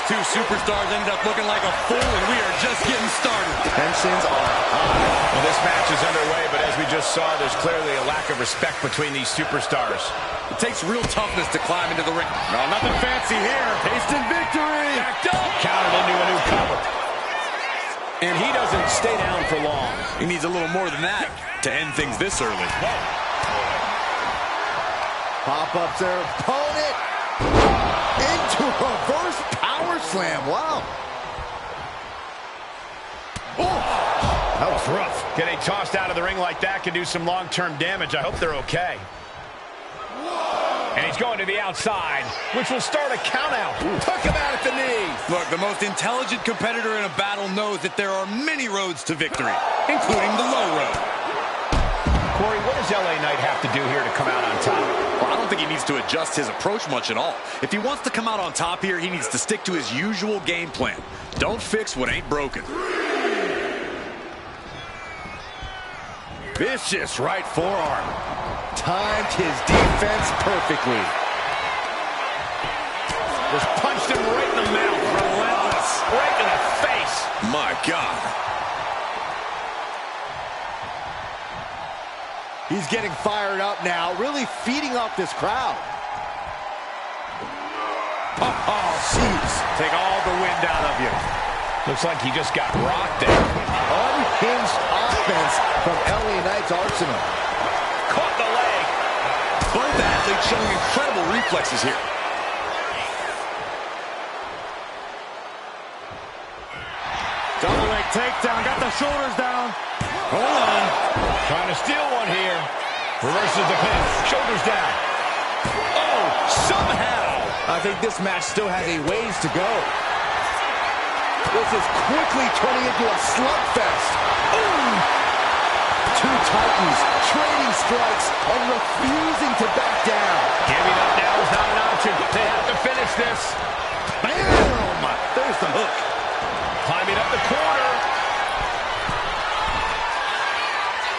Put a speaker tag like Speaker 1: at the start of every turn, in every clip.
Speaker 1: two superstars ended up looking like a fool, and we are just getting started.
Speaker 2: Tensions are high.
Speaker 3: Well, this match is underway, but as we just saw, there's clearly a lack of respect between these superstars.
Speaker 1: It takes real toughness to climb into the ring. No, nothing fancy here. Tasting victory.
Speaker 3: Backed up. Countered into a new cover. And he doesn't stay down for long.
Speaker 1: He needs a little more than that to end things this early.
Speaker 2: Pop up their opponent. Into reverse power slam. Wow.
Speaker 3: Oh, that was rough. Getting tossed out of the ring like that can do some long-term damage. I hope they're okay. And he's going to the outside, which will start a count out. Took him out at the knee.
Speaker 1: Look, the most intelligent competitor in a battle knows that there are many roads to victory, including the low road.
Speaker 3: Corey, what does LA Knight have to do here to come out on top?
Speaker 1: Well, I don't think he needs to adjust his approach much at all. If he wants to come out on top here, he needs to stick to his usual game plan. Don't fix what ain't broken. Vicious right forearm.
Speaker 2: Timed his defense perfectly.
Speaker 3: Just punched him right in the mouth. Relentless. Right in the face.
Speaker 1: My God.
Speaker 2: He's getting fired up now, really feeding off this crowd.
Speaker 1: Oh, jeez. Take all the wind out of you.
Speaker 3: Looks like he just got rocked there.
Speaker 2: Unhinged offense from LA Knight's arsenal.
Speaker 3: Caught the leg.
Speaker 1: Both athletes showing incredible reflexes here.
Speaker 2: Double leg takedown, got the shoulders down.
Speaker 1: Hold on.
Speaker 3: Trying to steal one here. Reverses the pin. Shoulders down. Oh, somehow.
Speaker 2: I think this match still has a ways to go. This is quickly turning into a slugfest. Ooh. Two titans trading strikes and refusing to back down.
Speaker 3: Giving up now is not an option. They have to finish this.
Speaker 2: Bam! There's the hook.
Speaker 3: Climbing up the corner.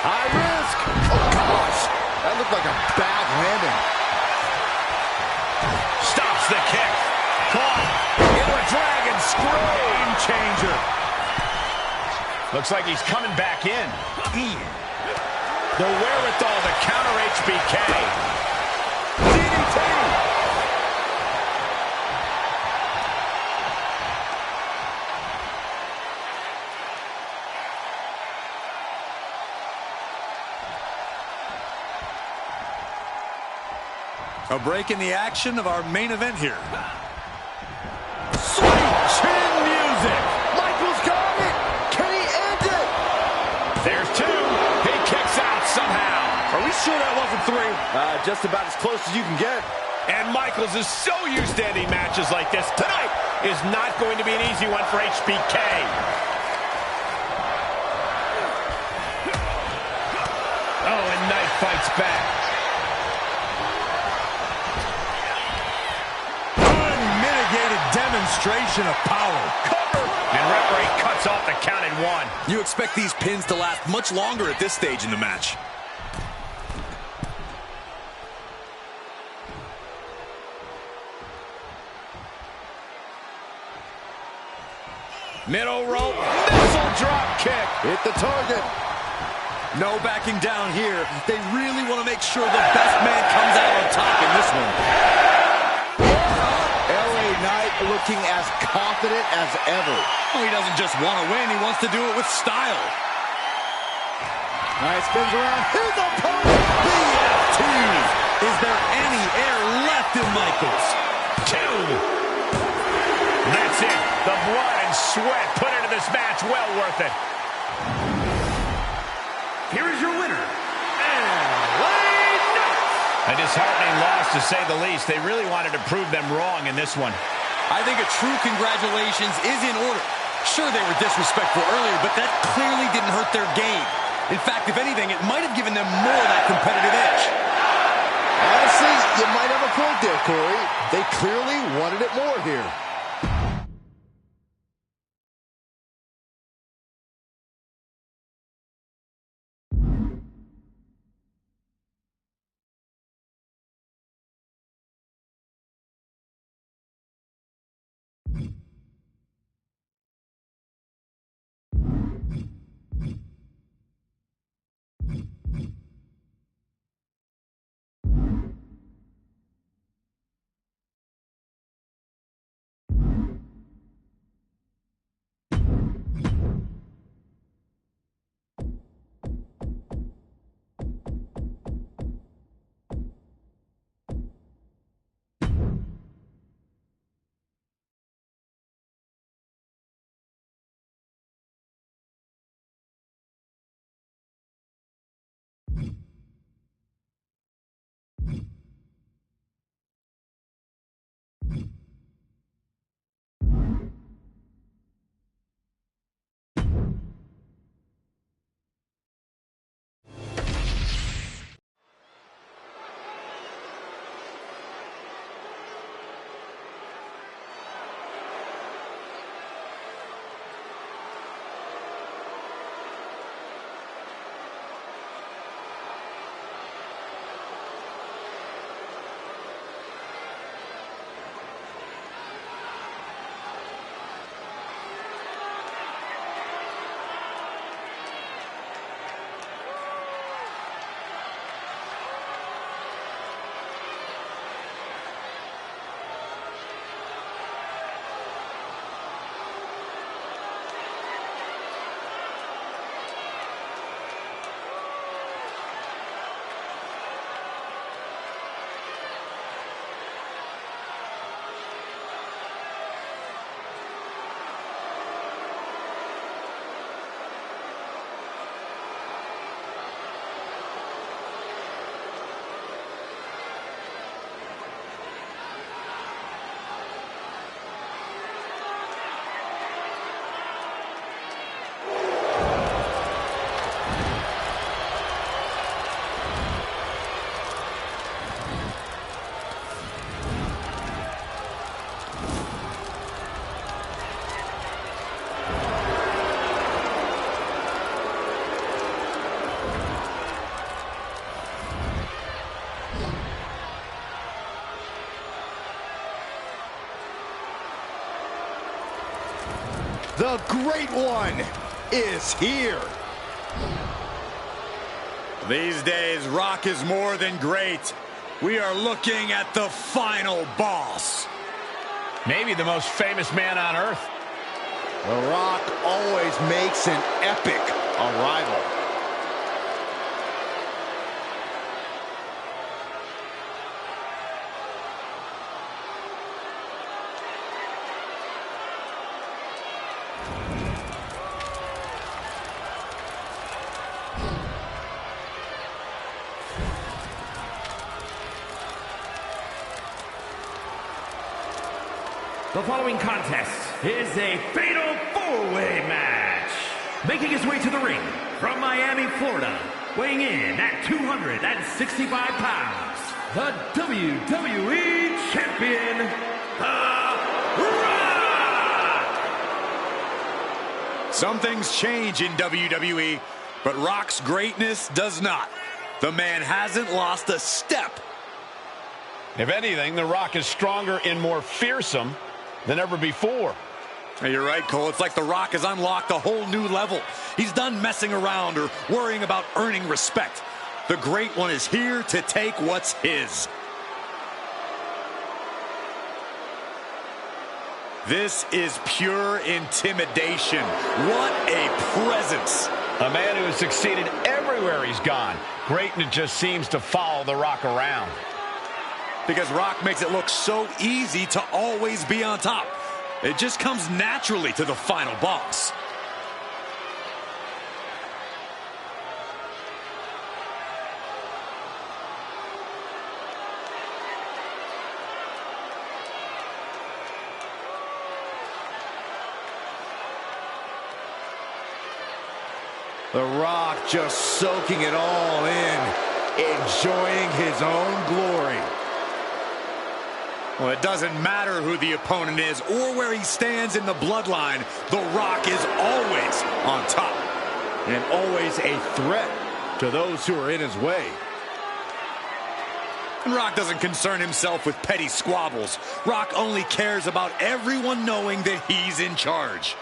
Speaker 2: High risk. Oh, gosh. That looked like a bad landing.
Speaker 3: Stops the kick. Caught into a dragon screw. Game changer. Looks like he's coming back in. The wherewithal to counter HBK. DDT.
Speaker 1: A break in the action of our main event here.
Speaker 3: Sweet chin music.
Speaker 2: Michael's got it. Can he end it?
Speaker 3: There's two. He kicks out somehow.
Speaker 1: Are we sure that wasn't three?
Speaker 2: Just about as close as you can get.
Speaker 3: And Michaels is so used to ending matches like this. Tonight is not going to be an easy one for HBK. Oh, and Knight fights back.
Speaker 1: Unmitigated demonstration of power.
Speaker 3: Cover. And referee cuts off the count in one.
Speaker 1: You expect these pins to last much longer at this stage in the match.
Speaker 3: Middle rope, missile drop kick.
Speaker 2: Hit the target.
Speaker 1: No backing down here. They really want to make sure the best man comes out on top in this one.
Speaker 2: LA Knight looking as confident as ever.
Speaker 1: Well, he doesn't just want to win, he wants to do it with style.
Speaker 2: Knight spins around. His opponent.
Speaker 1: BFT. Is there any air left in Michaels?
Speaker 3: Two. That's it. The blood and sweat put into this match. Well worth it.
Speaker 1: Here is your winner.
Speaker 3: A disheartening loss, to say the least. They really wanted to prove them wrong in this one.
Speaker 1: I think a true congratulations is in order. Sure, they were disrespectful earlier, but that clearly didn't hurt their game. In fact, if anything, it might have given them more of that competitive edge.
Speaker 2: Honestly, you might have a point there, Corey. They clearly wanted it more here. The Great One is here.
Speaker 1: These days, Rock is more than great. We are looking at the final boss.
Speaker 3: Maybe the most famous man on earth.
Speaker 2: The Rock always makes an epic arrival.
Speaker 4: The following contest is a fatal four-way match. Making his way to the ring from Miami, Florida, weighing in at 265 pounds, the WWE Champion, The Rock!
Speaker 1: Some things change in WWE, but Rock's greatness does not. The man hasn't lost a step.
Speaker 3: If anything, The Rock is stronger and more fearsome than ever before.
Speaker 1: Hey, you're right, Cole. It's like The Rock has unlocked a whole new level. He's done messing around or worrying about earning respect. The Great One is here to take what's his. This is pure intimidation. What a presence.
Speaker 3: A man who has succeeded everywhere he's gone. Greatness just seems to follow The Rock around.
Speaker 1: Because Rock makes it look so easy to always be on top. It just comes naturally to the final boss.
Speaker 2: The Rock just soaking it all in, enjoying his own glory.
Speaker 1: Well, it doesn't matter who the opponent is or where he stands in the bloodline. The Rock is always on top.
Speaker 2: And always a threat to those who are in his way.
Speaker 1: And Rock doesn't concern himself with petty squabbles. Rock only cares about everyone knowing that he's in charge.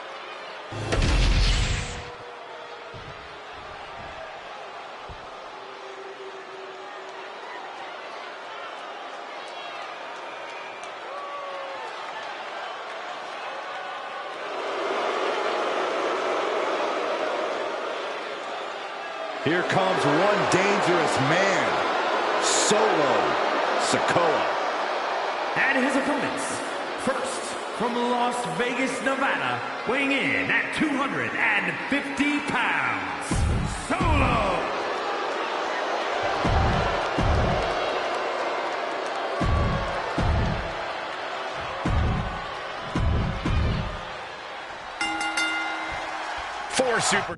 Speaker 2: Here comes one dangerous man, Solo Sikoa.
Speaker 4: And his opponents, first from Las Vegas, Nevada, weighing in at 250 pounds, Solo!
Speaker 3: Four super...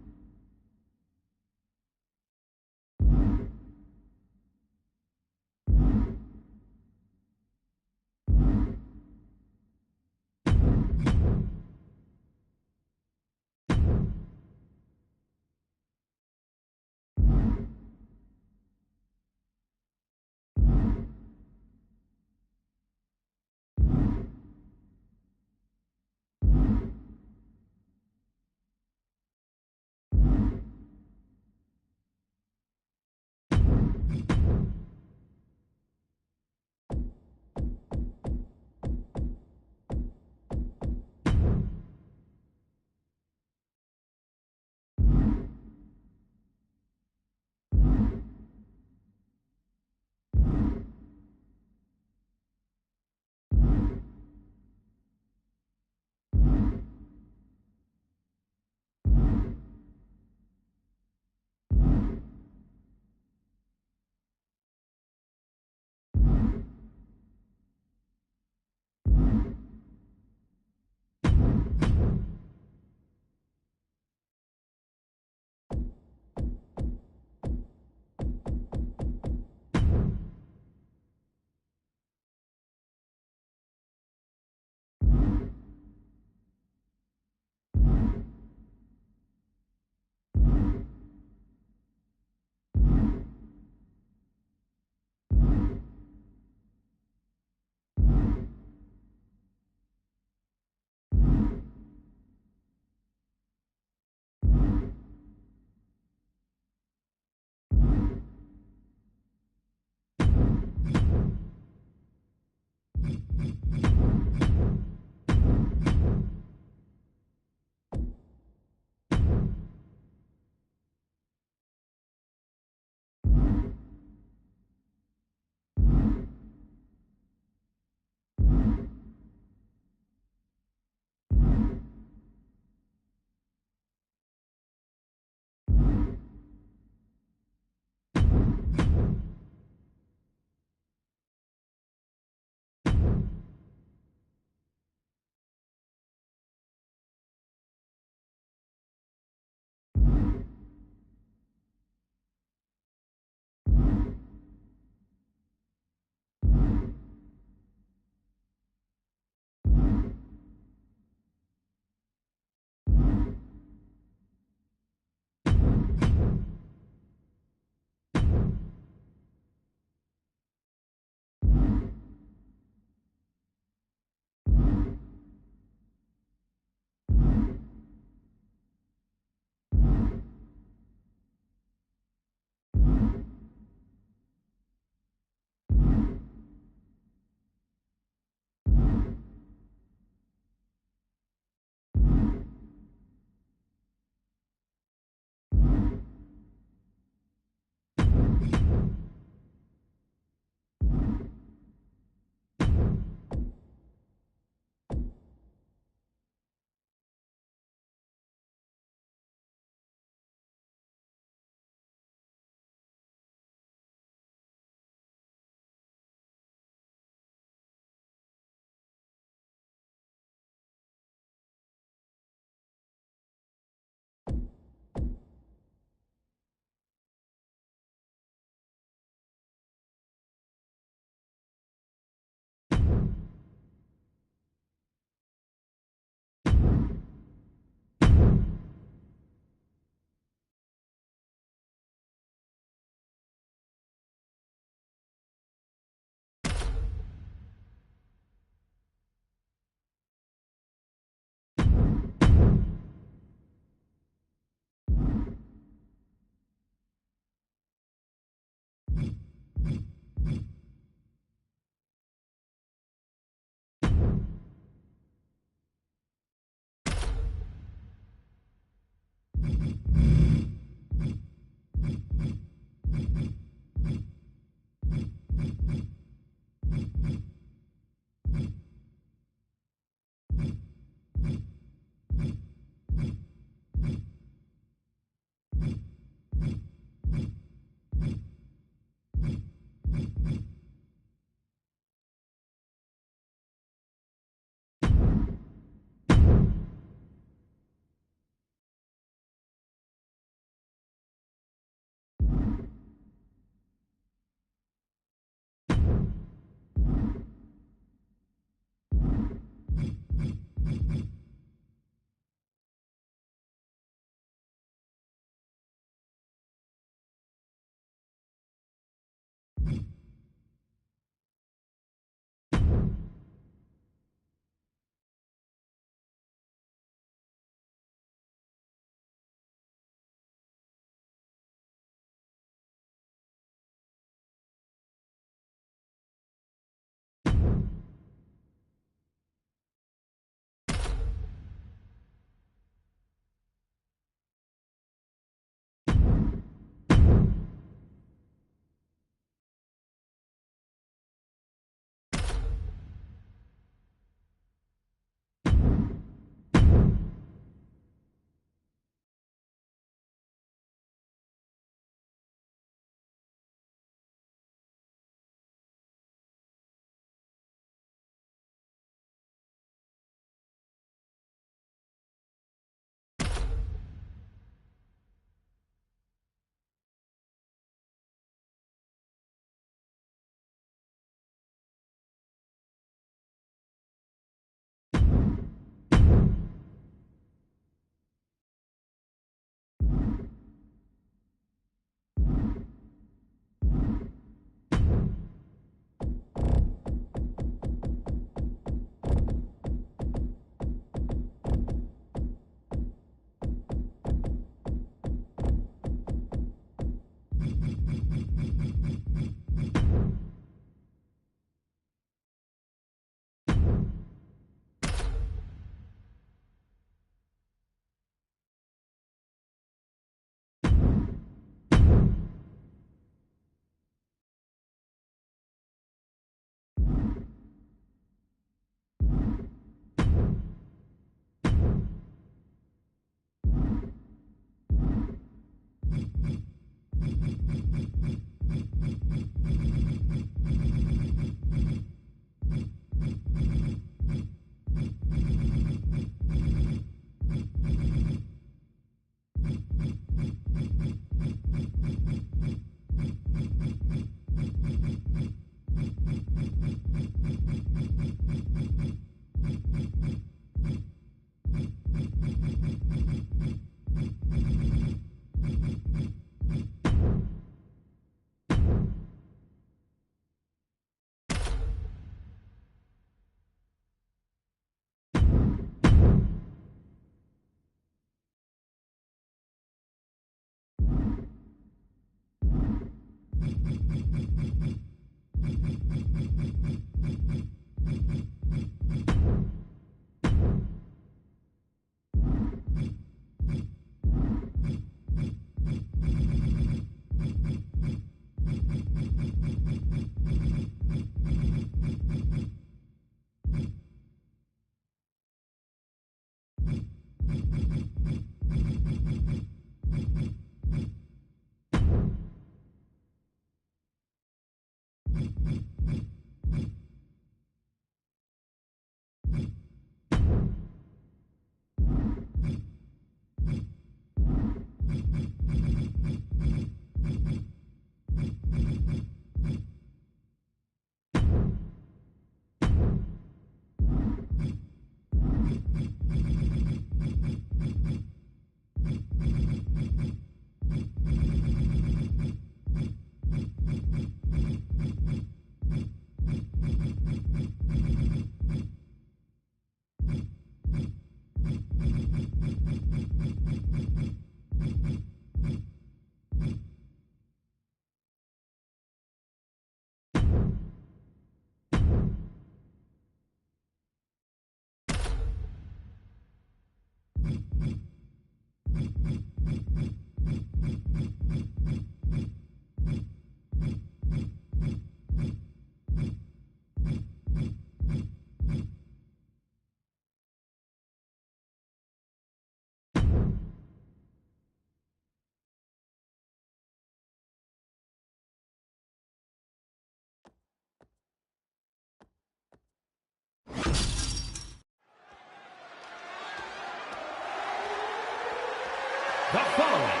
Speaker 4: The following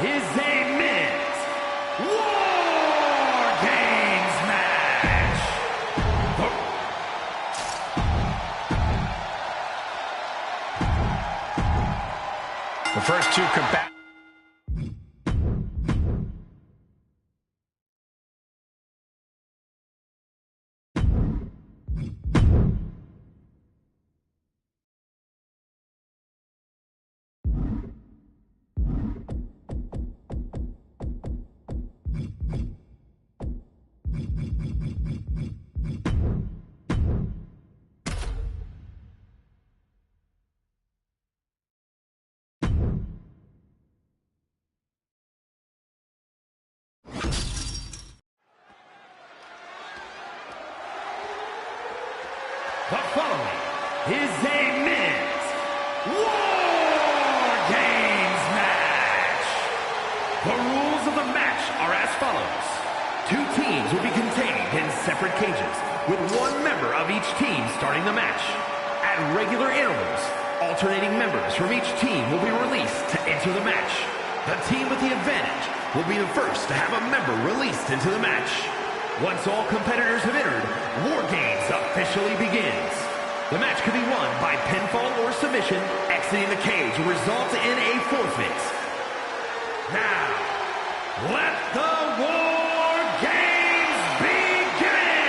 Speaker 4: is a men's War Games match.
Speaker 3: The first two combatants.
Speaker 4: The following is a men's War Games match. The rules of the match are as follows. Two teams will be contained in separate cages, with one member of each team starting the match. At regular intervals, alternating members from each team will be released to enter the match. The team with the advantage will be the first to have a member released into the match. Once all competitors have entered, War Games officially begins. The match can be won by pinfall or submission. Exiting the cage will result in a forfeit. Now, let the War Games begin!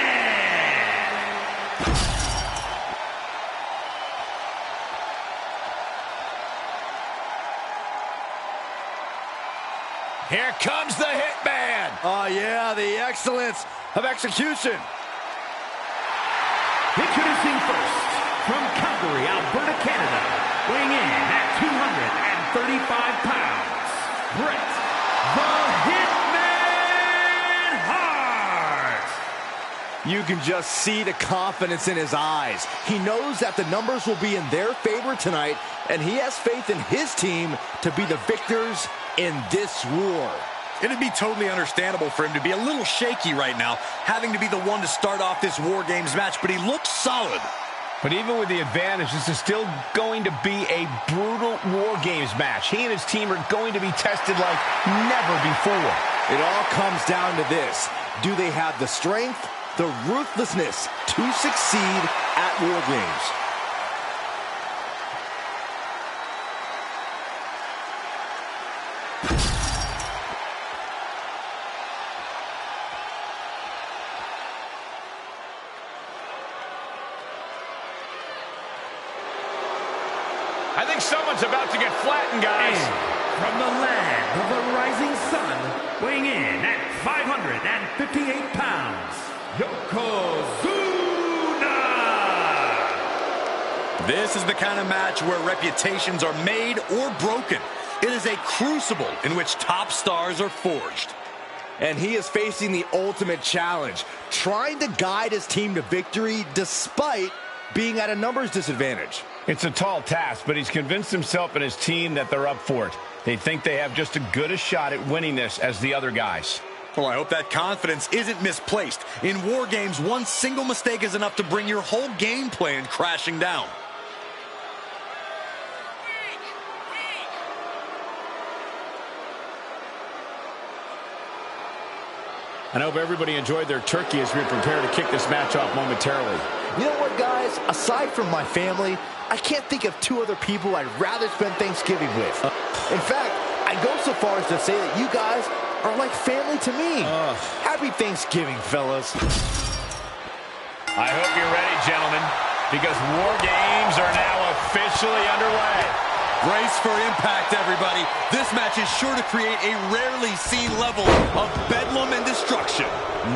Speaker 3: Here comes the Hitman.
Speaker 2: Oh, yeah, the excellence of execution.
Speaker 4: Introducing first, from Calgary, Alberta, Canada, weighing in at 235 pounds, Bret the Hitman Hart!
Speaker 2: You can just see the confidence in his eyes. He knows that the numbers will be in their favor tonight, and he has faith in his team to be the victors in this war.
Speaker 1: It'd be totally understandable for him to be a little shaky right now, having to be the one to start off this War Games match, but he looks solid.
Speaker 3: But even with the advantage, this is still going to be a brutal War Games match. He and his team are going to be tested like never before.
Speaker 2: It all comes down to this. Do they have the strength, the ruthlessness to succeed at War Games?
Speaker 3: I think someone's about to get flattened, guys.
Speaker 4: And from the land of the rising sun, weighing in at 558 pounds, Yokozuna!
Speaker 1: This is the kind of match where reputations are made or broken. It is a crucible in which top stars are forged.
Speaker 2: And he is facing the ultimate challenge, trying to guide his team to victory despite being at a numbers disadvantage.
Speaker 3: It's a tall task, but he's convinced himself and his team that they're up for it. They think they have just as good a shot at winning this as the other guys.
Speaker 1: Well, I hope that confidence isn't misplaced. In war games, one single mistake is enough to bring your whole game plan crashing down.
Speaker 3: I hope everybody enjoyed their turkey as we prepare to kick this match off momentarily.
Speaker 2: You know what, guys? Aside from my family, I can't think of two other people I'd rather spend Thanksgiving with. In fact, I'd go so far as to say that you guys are like family to me. Happy Thanksgiving, fellas.
Speaker 3: I hope you're ready, gentlemen, because war games are now officially underway.
Speaker 1: Brace for impact, everybody. This match is sure to create a rarely seen level of bedlam and destruction.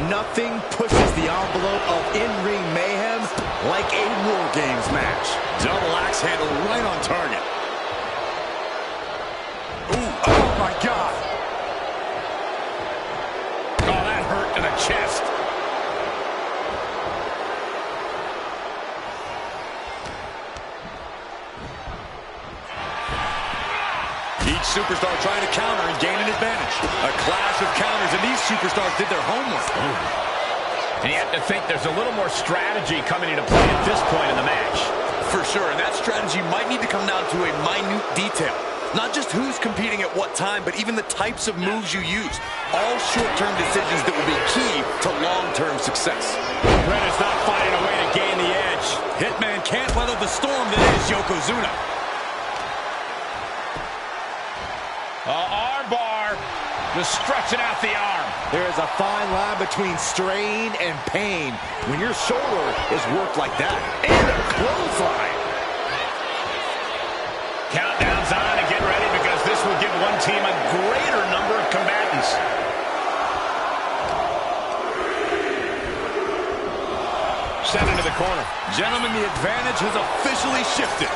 Speaker 2: Nothing pushes the envelope of in-ring mayhem like a War Games match.
Speaker 1: Double axe handle right on target. Ooh, oh my God.
Speaker 3: Oh, that hurt to the chest.
Speaker 1: Each superstar trying to counter and gain an advantage. A clash of counters, and these superstars did their homework.
Speaker 3: And you have to think there's a little more strategy coming into play at this point in the match.
Speaker 1: For sure, and that strategy might need to come down to a minute detail. Not just who's competing at what time, but even the types of moves you use. All short-term decisions that will be key to long-term success.
Speaker 3: Red is not finding a way to gain the edge.
Speaker 1: Hitman can't weather the storm that is Yokozuna.
Speaker 3: Arm bar, just stretching out the arm.
Speaker 2: There is a fine line between strain and pain when your shoulder is worked like that. And a clothesline.
Speaker 3: Countdown's on and get ready because this will give one team a greater number of combatants. Sent into the corner.
Speaker 1: Gentlemen, the advantage has officially shifted.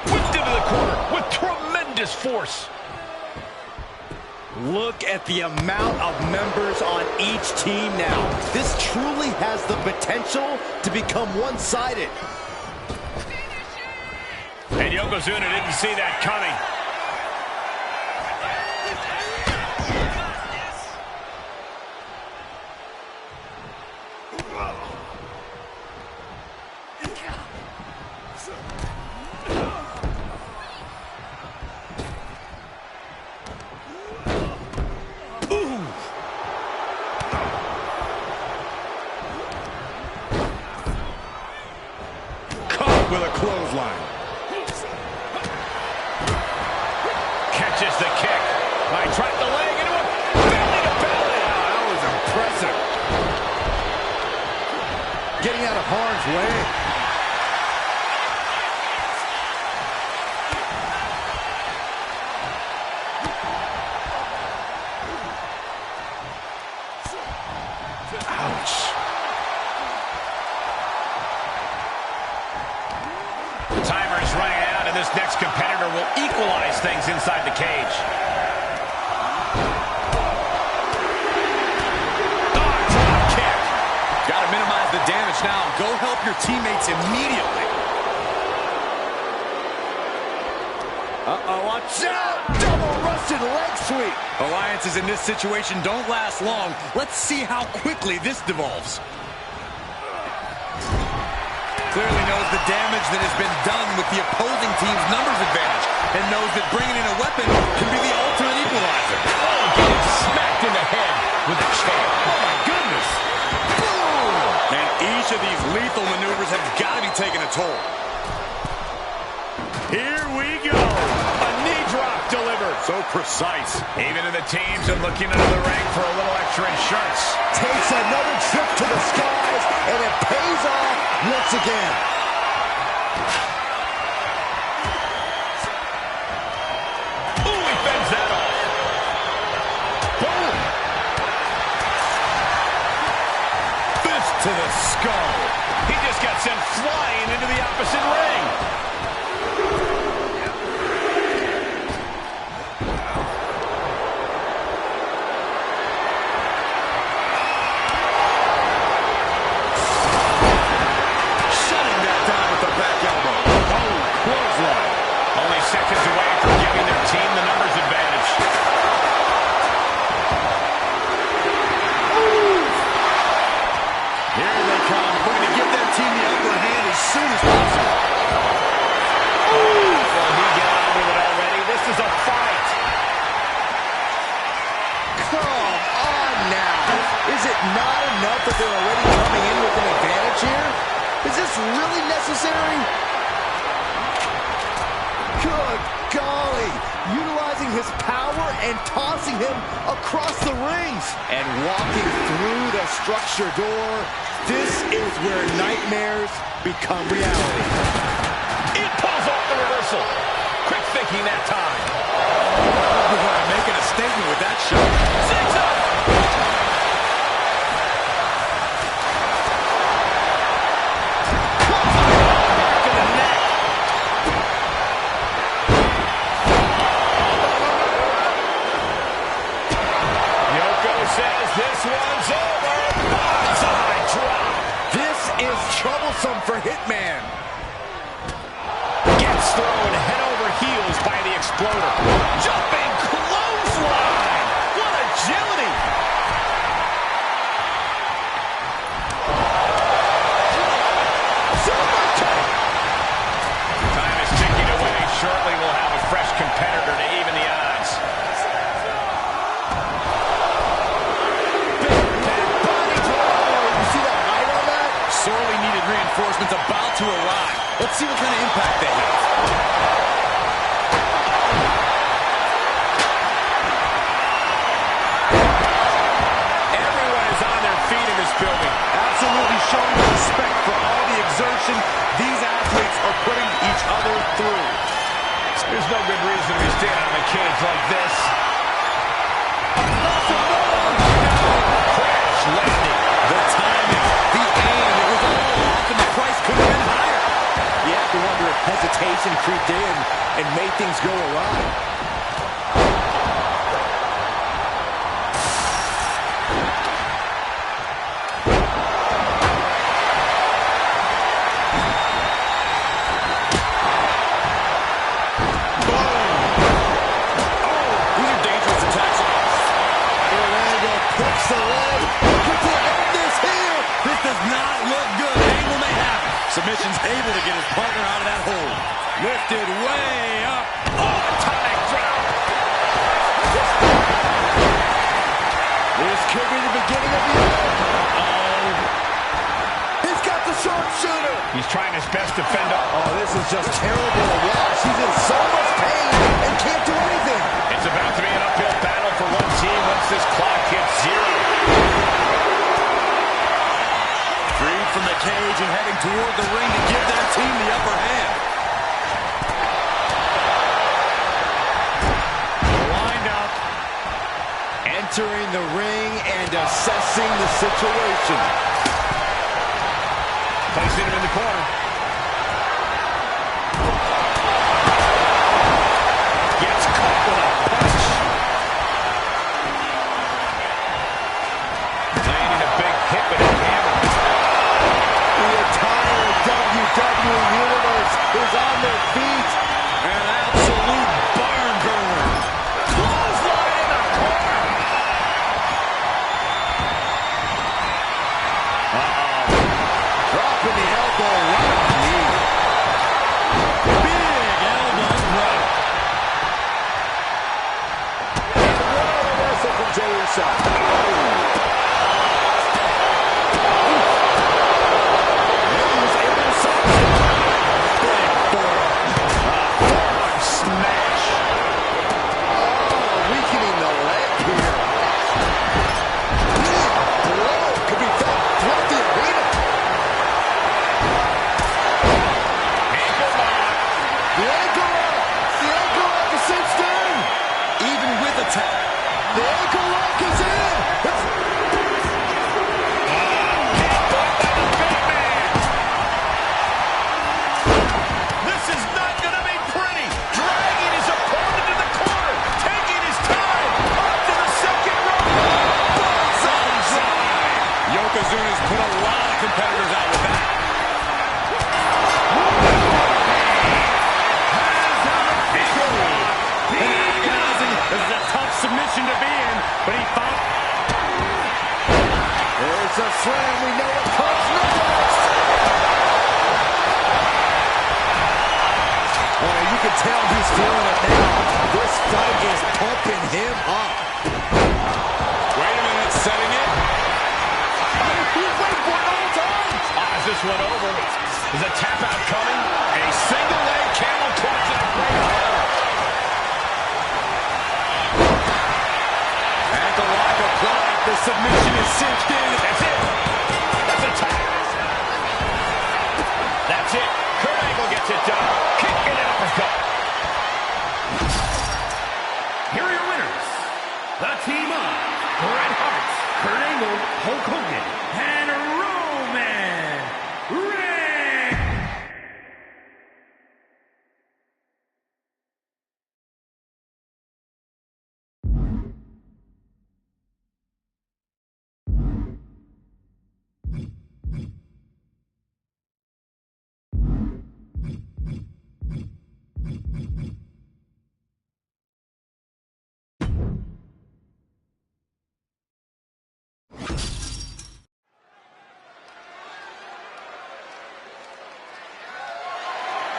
Speaker 3: Whipped into the corner with tremendous force.
Speaker 2: Look at the amount of members on each team now. This truly has the potential to become one-sided.
Speaker 3: And Yokozuna didn't see that coming.
Speaker 1: With a clothesline.
Speaker 3: Catches the kick. I trapped the leg into a belly to belly.
Speaker 1: Wow, that was impressive. Getting out of harm's way. Ouch.
Speaker 3: Timer is running out, and this next competitor will equalize things inside the cage. Oh, drop kick.
Speaker 1: Got to minimize the damage now. Go help your teammates immediately.
Speaker 2: Uh-oh, watch out! Double Russian leg sweep.
Speaker 1: Alliances in this situation don't last long. Let's see how quickly this devolves. Clearly knows the damage that has been done with the opposing team's numbers advantage, and knows that bringing in a weapon can be the ultimate equalizer.
Speaker 3: Oh, getting smacked in the head with a chair.
Speaker 1: Oh my goodness! Boom! And each of these lethal maneuvers have got to be taking a toll.
Speaker 3: Here we go. A knee drop delivered.
Speaker 1: So precise.
Speaker 3: Even in the teams are looking into the ring for a little extra insurance.
Speaker 2: Takes another trip to the skies, and it pays off once again.
Speaker 3: Ooh, he fends that off. Boom.
Speaker 1: Fist to the skull.
Speaker 3: He just got sent flying into the opposite ring.
Speaker 1: Here they come. Looking to give their team the upper hand as soon as possible.
Speaker 3: Well, he got on with it already. This is a fight.
Speaker 2: Come on now. Is it not enough that they're already coming in with an advantage here? Is this really necessary? Good golly. Utilizing his power and tossing him across the rings. And walking through the structure door. This is where nightmares become reality.
Speaker 3: It pulls off the reversal. Quick thinking that time.
Speaker 1: Making a statement with that shot.
Speaker 3: Six up. Back to the neck. Yoko says this one's over. Bonsai drop.
Speaker 2: This is troublesome for Hitman.
Speaker 3: Gets thrown head over heels by the Exploder. Jumping clothesline. What agility. Time is ticking away. Shortly we'll have a fresh competitor to even the odds.
Speaker 2: You see that height on that?
Speaker 1: Sorely needed reinforcements about to arrive. Let's see what kind of impact they have.
Speaker 3: Everyone is on their feet in this building.
Speaker 1: Absolutely showing respect for all the exertion these athletes are putting each other through.
Speaker 3: There's no good reason to be standing on the cage like this. Crash landing.
Speaker 1: The timing, the aim, it was all off and the price could have been higher.
Speaker 2: You have to wonder if hesitation creeped in and made things go awry.
Speaker 1: These are dangerous attacks.
Speaker 2: Orlando picks the leg. Looking to end this here.
Speaker 1: This does not look good. Angle may have it. Submission's able to get his partner out of that hole. Lifted way up.
Speaker 3: Oh, atomic drop.
Speaker 2: This could be the beginning of the end. He's got the sharpshooter.
Speaker 3: He's trying his best to fend off.
Speaker 2: Oh, this is just terrible to watch. He's in so much pain and can't do anything.
Speaker 3: It's about to be an uphill battle for one team once this clock hits zero.
Speaker 1: Freed from the cage and heading toward the ring to give their team the upper hand.
Speaker 2: Lined up. Entering the ring and assessing the situation.
Speaker 3: Placing him in the corner. Gets caught with a punch. Landing a big hit with a hammer.
Speaker 2: The entire WWE Universe is on their feet.
Speaker 1: An absolute barn burner.
Speaker 3: Clothesline in the corner.
Speaker 2: Dropping the elbow right on the knee.
Speaker 1: Big elbow drop.
Speaker 2: And what a reversal from Jey Uso. He's able to stop it. Big forearm.
Speaker 3: Smash.
Speaker 2: Oh, weakening the leg here. Big blow could be felt throughout the arena.
Speaker 3: Ankle lock.
Speaker 2: The ankle lock. The ankle lock is cinched in.
Speaker 1: Even with attack.
Speaker 2: The ankle lock is in.
Speaker 3: this one over. Is a tap out coming? A single leg camel clutch and a great hold.
Speaker 1: Ankle lock applied. The submission is cinched in.
Speaker 3: That's it. That's a tap. That's it. Kurt Angle gets it done. Kick and an uppercut.
Speaker 4: Here are your winners. The team of Bret Hart, Kurt Angle, Hulk Hogan, and Roman Reigns.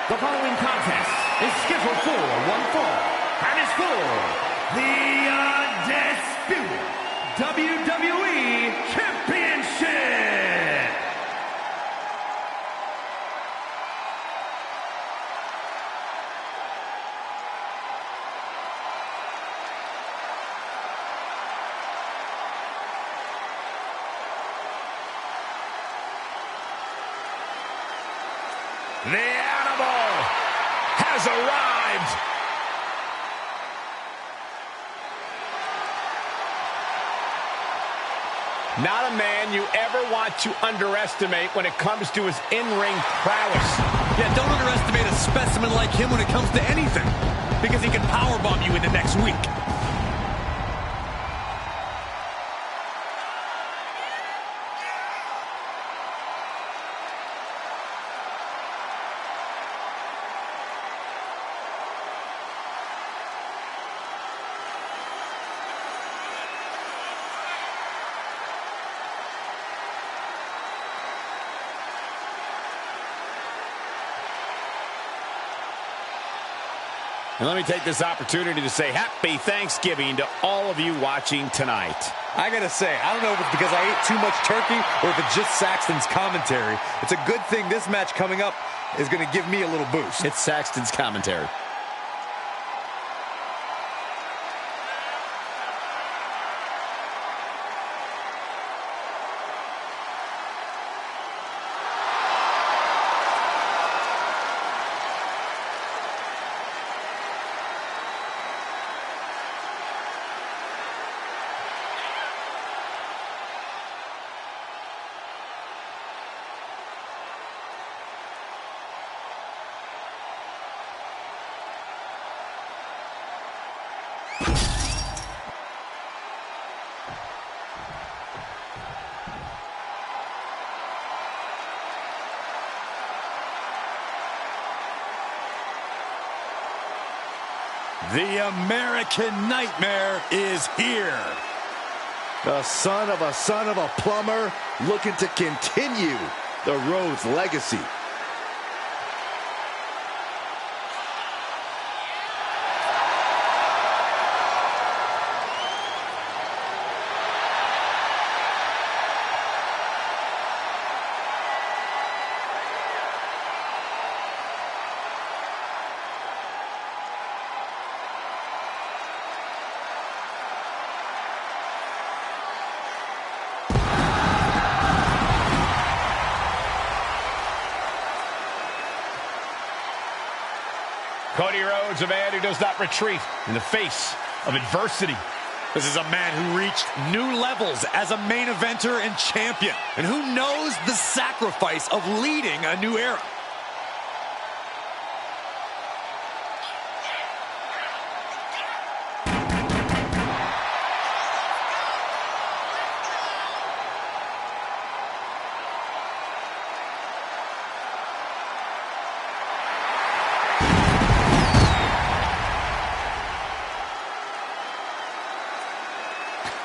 Speaker 4: The following contest is scheduled for one fall and is for the Undisputed WWE Championship.
Speaker 3: The animal has arrived. Not a man you ever want to underestimate when it comes to his in-ring prowess.
Speaker 1: Yeah, don't underestimate a specimen like him when it comes to anything, because he can powerbomb you into next week.
Speaker 3: And let me take this opportunity to say happy Thanksgiving to all of you watching tonight.
Speaker 1: I gotta say, I don't know if it's because I ate too much turkey or if it's just Saxton's commentary. It's a good thing this match coming up is gonna give me a little boost.
Speaker 3: It's Saxton's commentary.
Speaker 1: The American Nightmare is here.
Speaker 2: The son of a plumber looking to continue the Rhodes legacy.
Speaker 3: Cody Rhodes, a man who does not retreat in the face of adversity.
Speaker 1: This is a man who reached new levels as a main eventer and champion, and who knows the sacrifice of leading a new era.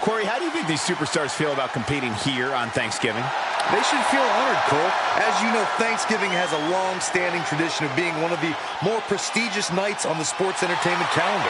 Speaker 3: Corey, how do you think these superstars feel about competing here on Thanksgiving?
Speaker 2: They should feel honored, Cole. As you know, Thanksgiving has a long-standing tradition of being one of the more prestigious nights on the sports entertainment calendar.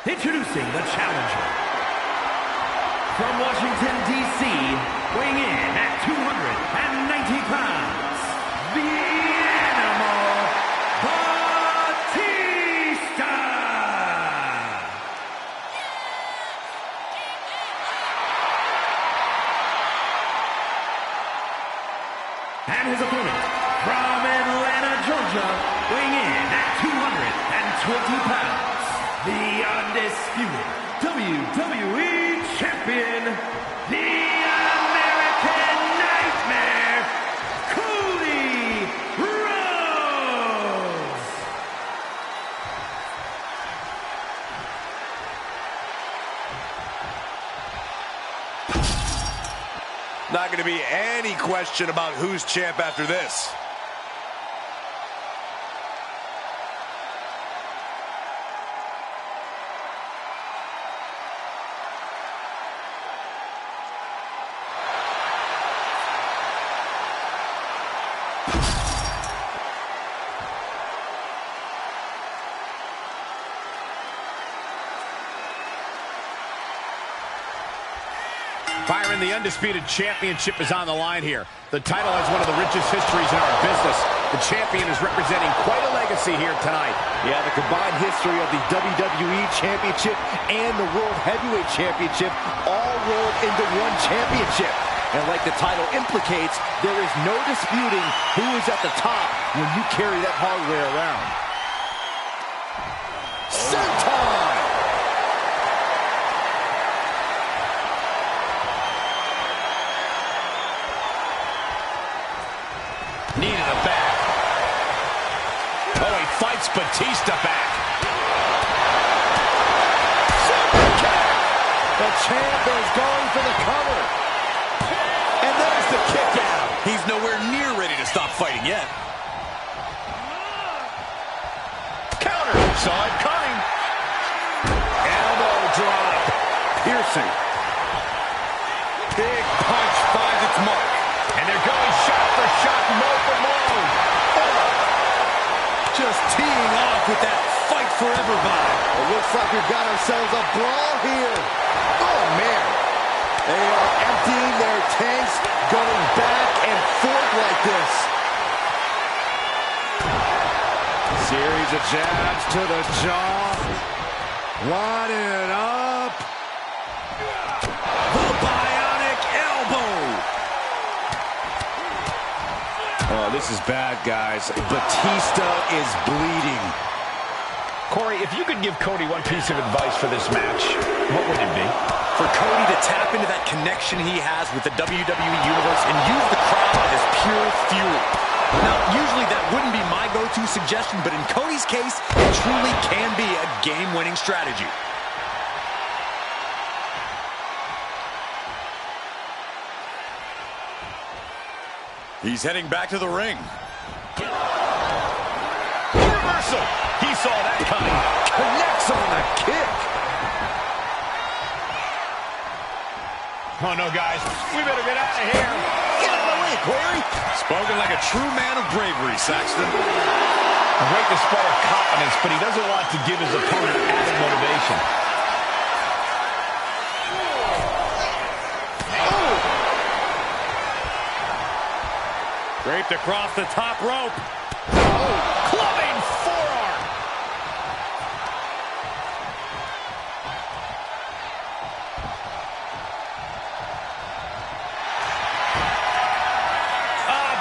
Speaker 4: Introducing the challenger. From Washington, D.C., weighing in at 290 pounds, the Animal Batista! And his opponent, from Atlanta, Georgia, weighing in at 220 pounds, the undisputed WWE Champion, the American Nightmare, Cody Rhodes!
Speaker 1: Not going to be any question about who's champ after this.
Speaker 3: Byron, the Undisputed Championship is on the line here. The title has one of the richest histories in our business. The champion is representing quite a legacy here tonight.
Speaker 2: Yeah, the combined history of the WWE Championship and the World Heavyweight Championship all rolled into one championship. And like the title implicates, there is no disputing who is at the top when you carry that hardware around. Senton!
Speaker 3: Needed a back. Oh, he fights Batista back.
Speaker 2: Super kick! The champ is going for the cover. And there's the kick out.
Speaker 1: He's nowhere near ready to stop fighting yet.
Speaker 3: Counter. Saw it coming.
Speaker 2: Elbow drop. Piercing.
Speaker 1: Big punch finds its mark.
Speaker 3: And they're going shot for shot, blow for blow. Oh.
Speaker 1: Just teeing off with that fight forever vibe.
Speaker 2: It looks like we've got ourselves a brawl here. Oh, man. They are emptying their tanks, going back and forth like this. Series of jabs to the jaw. Lining it up.
Speaker 1: The bionic elbow.
Speaker 2: Oh, this is bad, guys. Batista is bleeding.
Speaker 3: Corey, if you could give Cody one piece of advice for this match, what would it be?
Speaker 1: For Cody to tap into that connection he has with the WWE Universe and use the crowd as pure fuel. Now, usually that wouldn't be my go-to suggestion, but in Cody's case, it truly can be a game-winning strategy. He's heading back to the ring.
Speaker 3: Reversal. He saw that coming.
Speaker 2: Connects on the kick.
Speaker 3: Oh, no, guys. We better get out of here.
Speaker 2: Get out of the way, Corey.
Speaker 1: Spoken like a true man of bravery, Saxton.
Speaker 3: A great display of confidence, but he doesn't want to give his opponent added motivation.
Speaker 1: Draped across the top rope.
Speaker 3: Oh, clubbing forearm.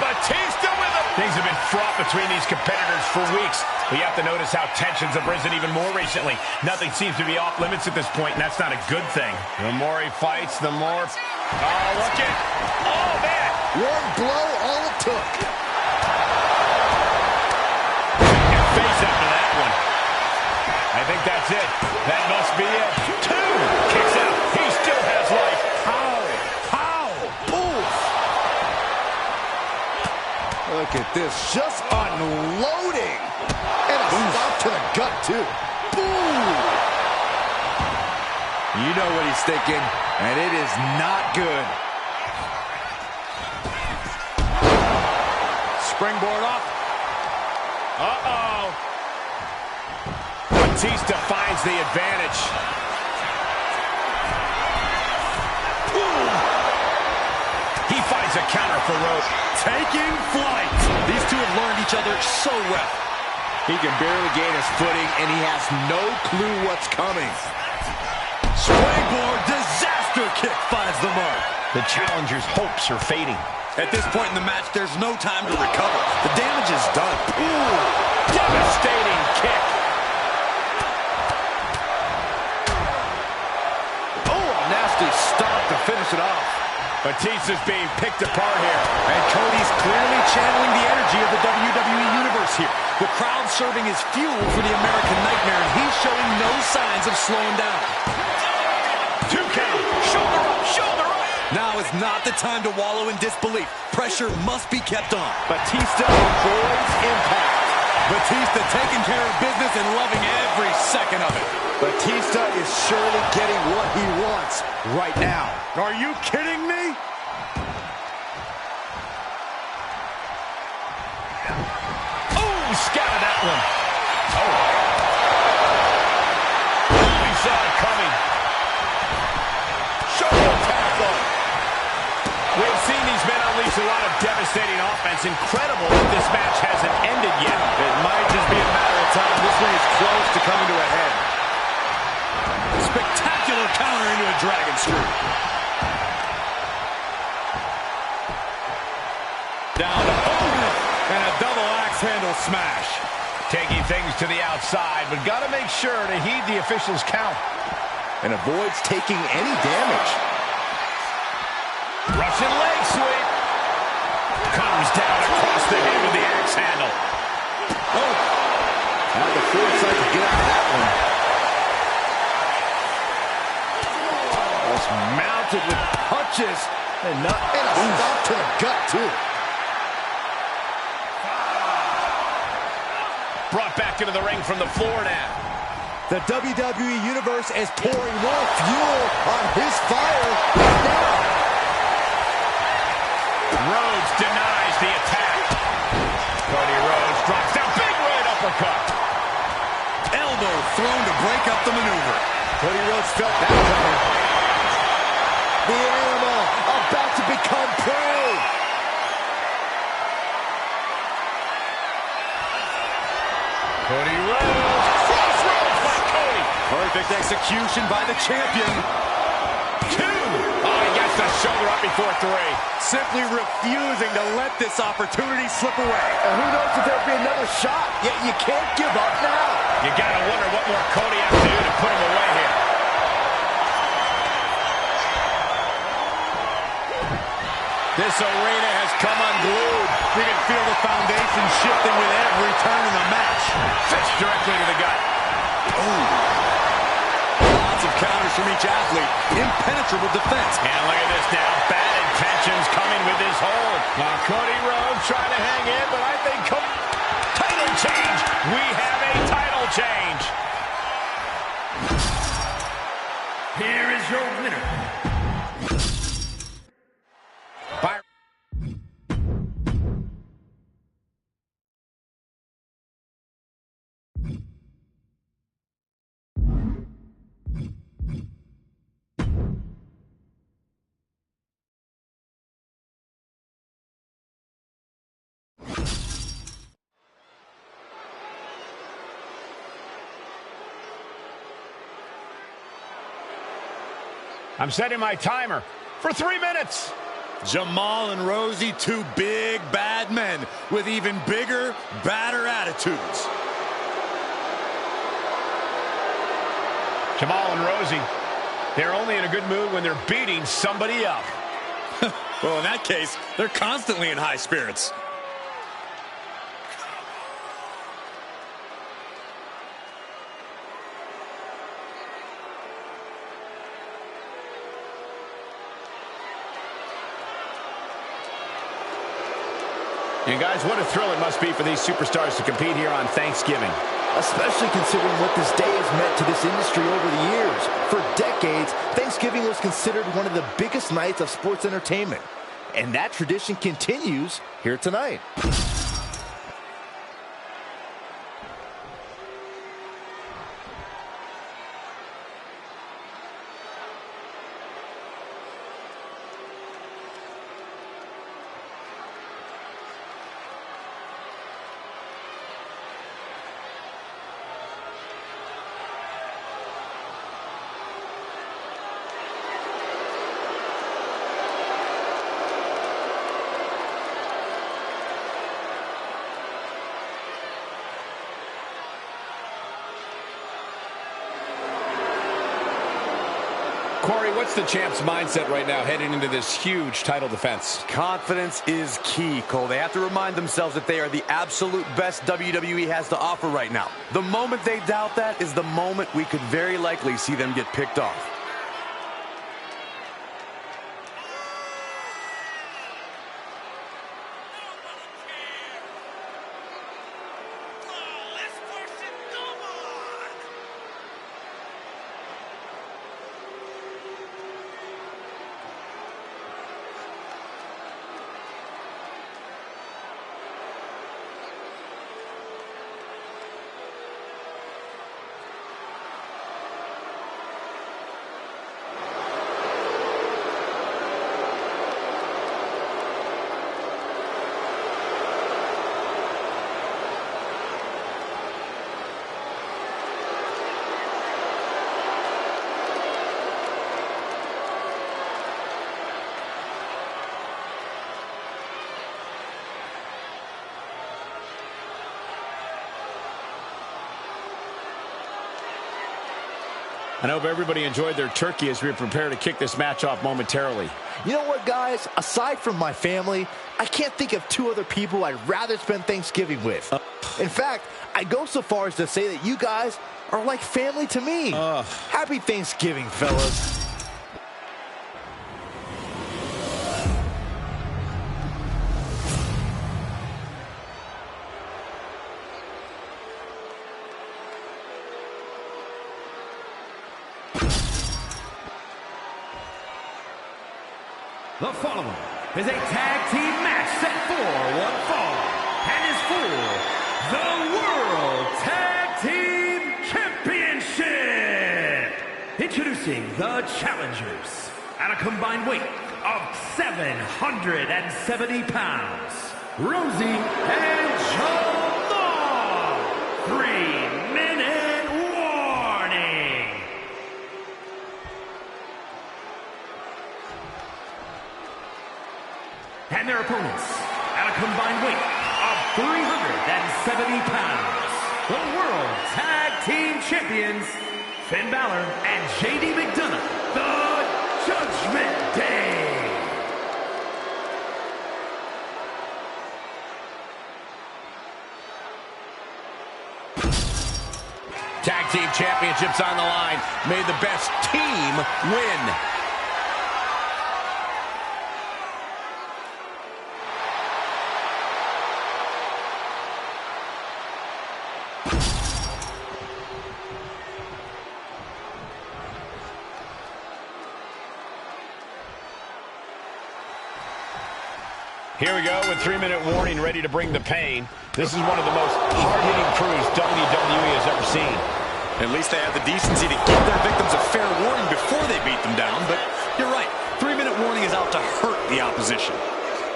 Speaker 3: Batista with him. Things have been fraught between these competitors for weeks. But you have to notice how tensions have risen even more recently. Nothing seems to be off limits at this point, and that's not a good thing. The more he fights, the more... Oh, look at... Oh, man.
Speaker 2: One blow, all it took.
Speaker 3: And face after that one. I think that's it. That must be it. Two. Kicks out. He still has life.
Speaker 2: How? Oof. Look at this, just unloading. And a stop to the gut, too. Boom. You know what he's thinking, and it is not good. Springboard up.
Speaker 3: Uh-oh. Batista finds the advantage. finds a counter for Rhodes.
Speaker 1: Taking flight. These two have learned each other so well.
Speaker 2: He can barely gain his footing, and he has no clue what's coming.
Speaker 1: Springboard disaster kick finds the mark.
Speaker 3: The challenger's hopes are fading.
Speaker 1: At this point in the match, there's no time to recover. The damage is done.
Speaker 3: Ooh, devastating kick.
Speaker 2: Oh, a nasty stop to finish it off.
Speaker 3: Batista's being picked apart here.
Speaker 1: And Cody's clearly channeling the energy of the WWE Universe here. The crowd serving as fuel for the American Nightmare, and he's showing no signs of slowing down.
Speaker 3: 2 count. Shoulder up, shoulder up.
Speaker 1: Now is not the time to wallow in disbelief. Pressure must be kept on.
Speaker 2: Batista avoids impact.
Speaker 1: Batista taking care of business and loving every second of it.
Speaker 2: Batista is surely getting what he wants right now.
Speaker 1: Are you kidding me?
Speaker 3: Oh, scouted that one. Oh. He saw it coming. Shoulder tackle. We've seen these men unleash a lot of devastating offense. Incredible that this match hasn't ended yet.
Speaker 1: It might just be a matter of time. This one is close to coming to a head. Spectacular counter into a dragon screw. Down to and a double axe handle smash.
Speaker 3: Taking things to the outside, but got to make sure to heed the official's count.
Speaker 2: And avoids taking any damage.
Speaker 3: Russian leg sweep. Comes down across the head with the axe handle.
Speaker 2: Oh, had the foresight to get out of that one. Was mounted with punches and a stop to the gut too.
Speaker 3: Brought back into the ring from the floor now.
Speaker 2: The WWE Universe is pouring more fuel on his fire now.
Speaker 3: Rhodes denies the attack. Cody Rhodes drops down. Big right uppercut.
Speaker 1: Elbow thrown to break up the maneuver.
Speaker 2: Cody Rhodes felt that coming. The animal about to become prey.
Speaker 3: Cody Rhodes. Crossroads by Cody.
Speaker 1: Perfect execution by the champion.
Speaker 3: 2. Oh, he gets the shoulder up before 3.
Speaker 1: Simply refusing to let this opportunity slip away.
Speaker 2: And who knows if there'll be another shot. Yet you can't give up now.
Speaker 3: You gotta wonder what more Cody has to do to put him away here.
Speaker 1: This arena has come unglued. You can feel the foundation shifting with every turn in the match.
Speaker 3: Fist directly to the gut.
Speaker 1: Ooh. Lots of counters from each athlete. Impenetrable defense.
Speaker 3: And look at this now. Bad intentions coming with this hold. Now Cody Rhodes trying to hang in, but I think title change. We have a title change.
Speaker 4: Here is your winner.
Speaker 3: I'm setting my timer for 3 minutes.
Speaker 1: Jamal and Rosie, two big, bad men with even bigger, badder attitudes.
Speaker 3: Jamal and Rosie, they're only in a good mood when they're beating somebody up.
Speaker 1: Well, in that case, they're constantly in high spirits.
Speaker 3: And guys, what a thrill it must be for these superstars to compete here on Thanksgiving.
Speaker 2: Especially considering what this day has meant to this industry over the years. For decades, Thanksgiving was considered one of the biggest nights of sports entertainment. And that tradition continues here tonight.
Speaker 3: Corey, what's the champ's mindset right now heading into this huge title defense?
Speaker 1: Confidence is key, Cole. They have to remind themselves that they are the absolute best WWE has to offer right now. The moment they doubt that is the moment we could very likely see them get picked off.
Speaker 3: I hope everybody enjoyed their turkey as we prepare to kick this match off momentarily.
Speaker 2: You know what, guys? Aside from my family, I can't think of two other people I'd rather spend Thanksgiving with. In fact, I go so far as to say that you guys are like family to me. Happy Thanksgiving, fellas.
Speaker 4: The following is a tag team match set for one fall and is for the World Tag Team Championship. Introducing the challengers at a combined weight of 770 pounds, Rosie and Jamal. 3-minute warning. And their opponents, at a combined weight of 370 pounds, the World Tag Team Champions, Finn Balor and JD McDonough, the Judgment Day.
Speaker 3: Tag team championships on the line. May the best team win. Here we go with 3-minute warning, ready to bring the pain. This is one of the most hard-hitting crews WWE has ever seen.
Speaker 1: At least they have the decency to give their victims a fair warning before they beat them down. But you're right, 3-minute warning is out to hurt the opposition.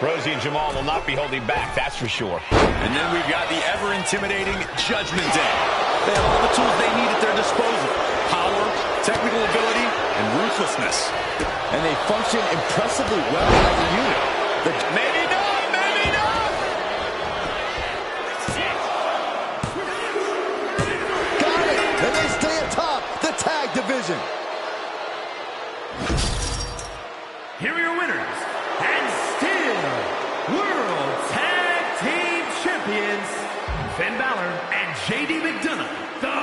Speaker 3: Rosie and Jamal will not be holding back, that's for sure.
Speaker 1: And then we've got the ever-intimidating Judgment Day. They have all the tools they need at their disposal. Power, technical ability, and ruthlessness.
Speaker 2: And they function impressively well as a unit.
Speaker 3: Maybe not, maybe not!
Speaker 2: Got it! And they stay atop the tag division.
Speaker 4: Here are your winners, and still World Tag Team Champions, Finn Balor and JD McDonough, the...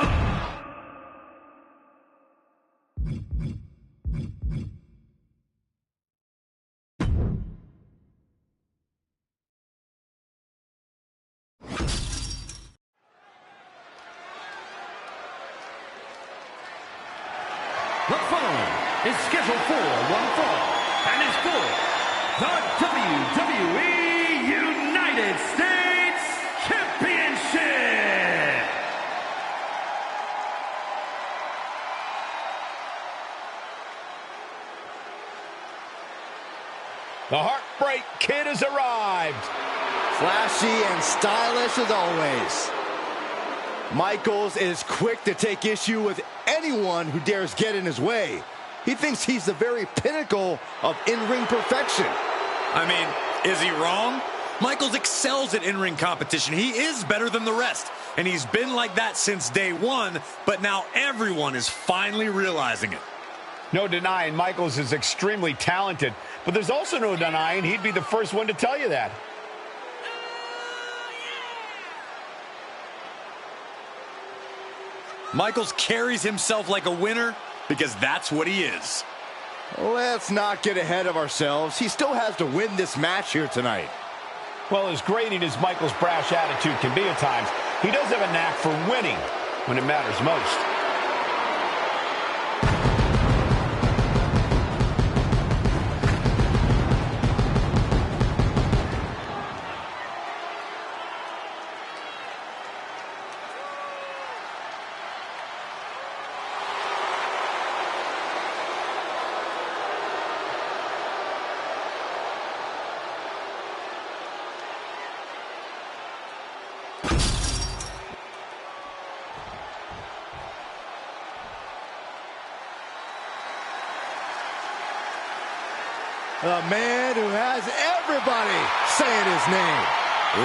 Speaker 4: The following is scheduled for one fall and is for the WWE United States Championship.
Speaker 3: The Heartbreak Kid has arrived.
Speaker 2: Flashy and stylish as always. Michaels is quick to take issue with anyone who dares get in his way. He thinks he's the very pinnacle of in-ring perfection.
Speaker 1: I mean, is he wrong? Michaels excels at in-ring competition. He is better than the rest. And he's been like that since day one, but now everyone is finally realizing it.
Speaker 3: No denying Michaels is extremely talented, but there's also no denying he'd be the first one to tell you that.
Speaker 1: Michaels carries himself like a winner because that's what he is.
Speaker 2: Let's not get ahead of ourselves. He still has to win this match here tonight.
Speaker 3: Well, as grating as Michaels' brash attitude can be at times, he does have a knack for winning when it matters most.
Speaker 2: The man who has everybody saying his name.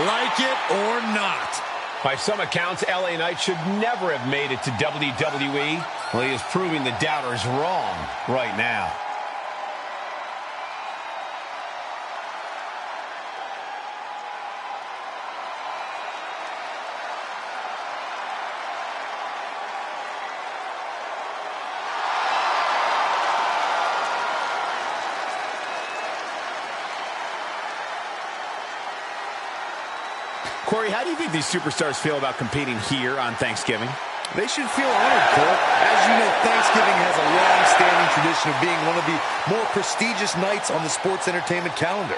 Speaker 1: Like it or not.
Speaker 3: By some accounts, LA Knight should never have made it to WWE. Well, he is proving the doubters wrong right now.
Speaker 5: Corey, how do you think these superstars feel about competing here on Thanksgiving?
Speaker 1: They should feel honored, Cole. As you know, Thanksgiving has a long-standing tradition of being one of the more prestigious nights on the sports entertainment calendar.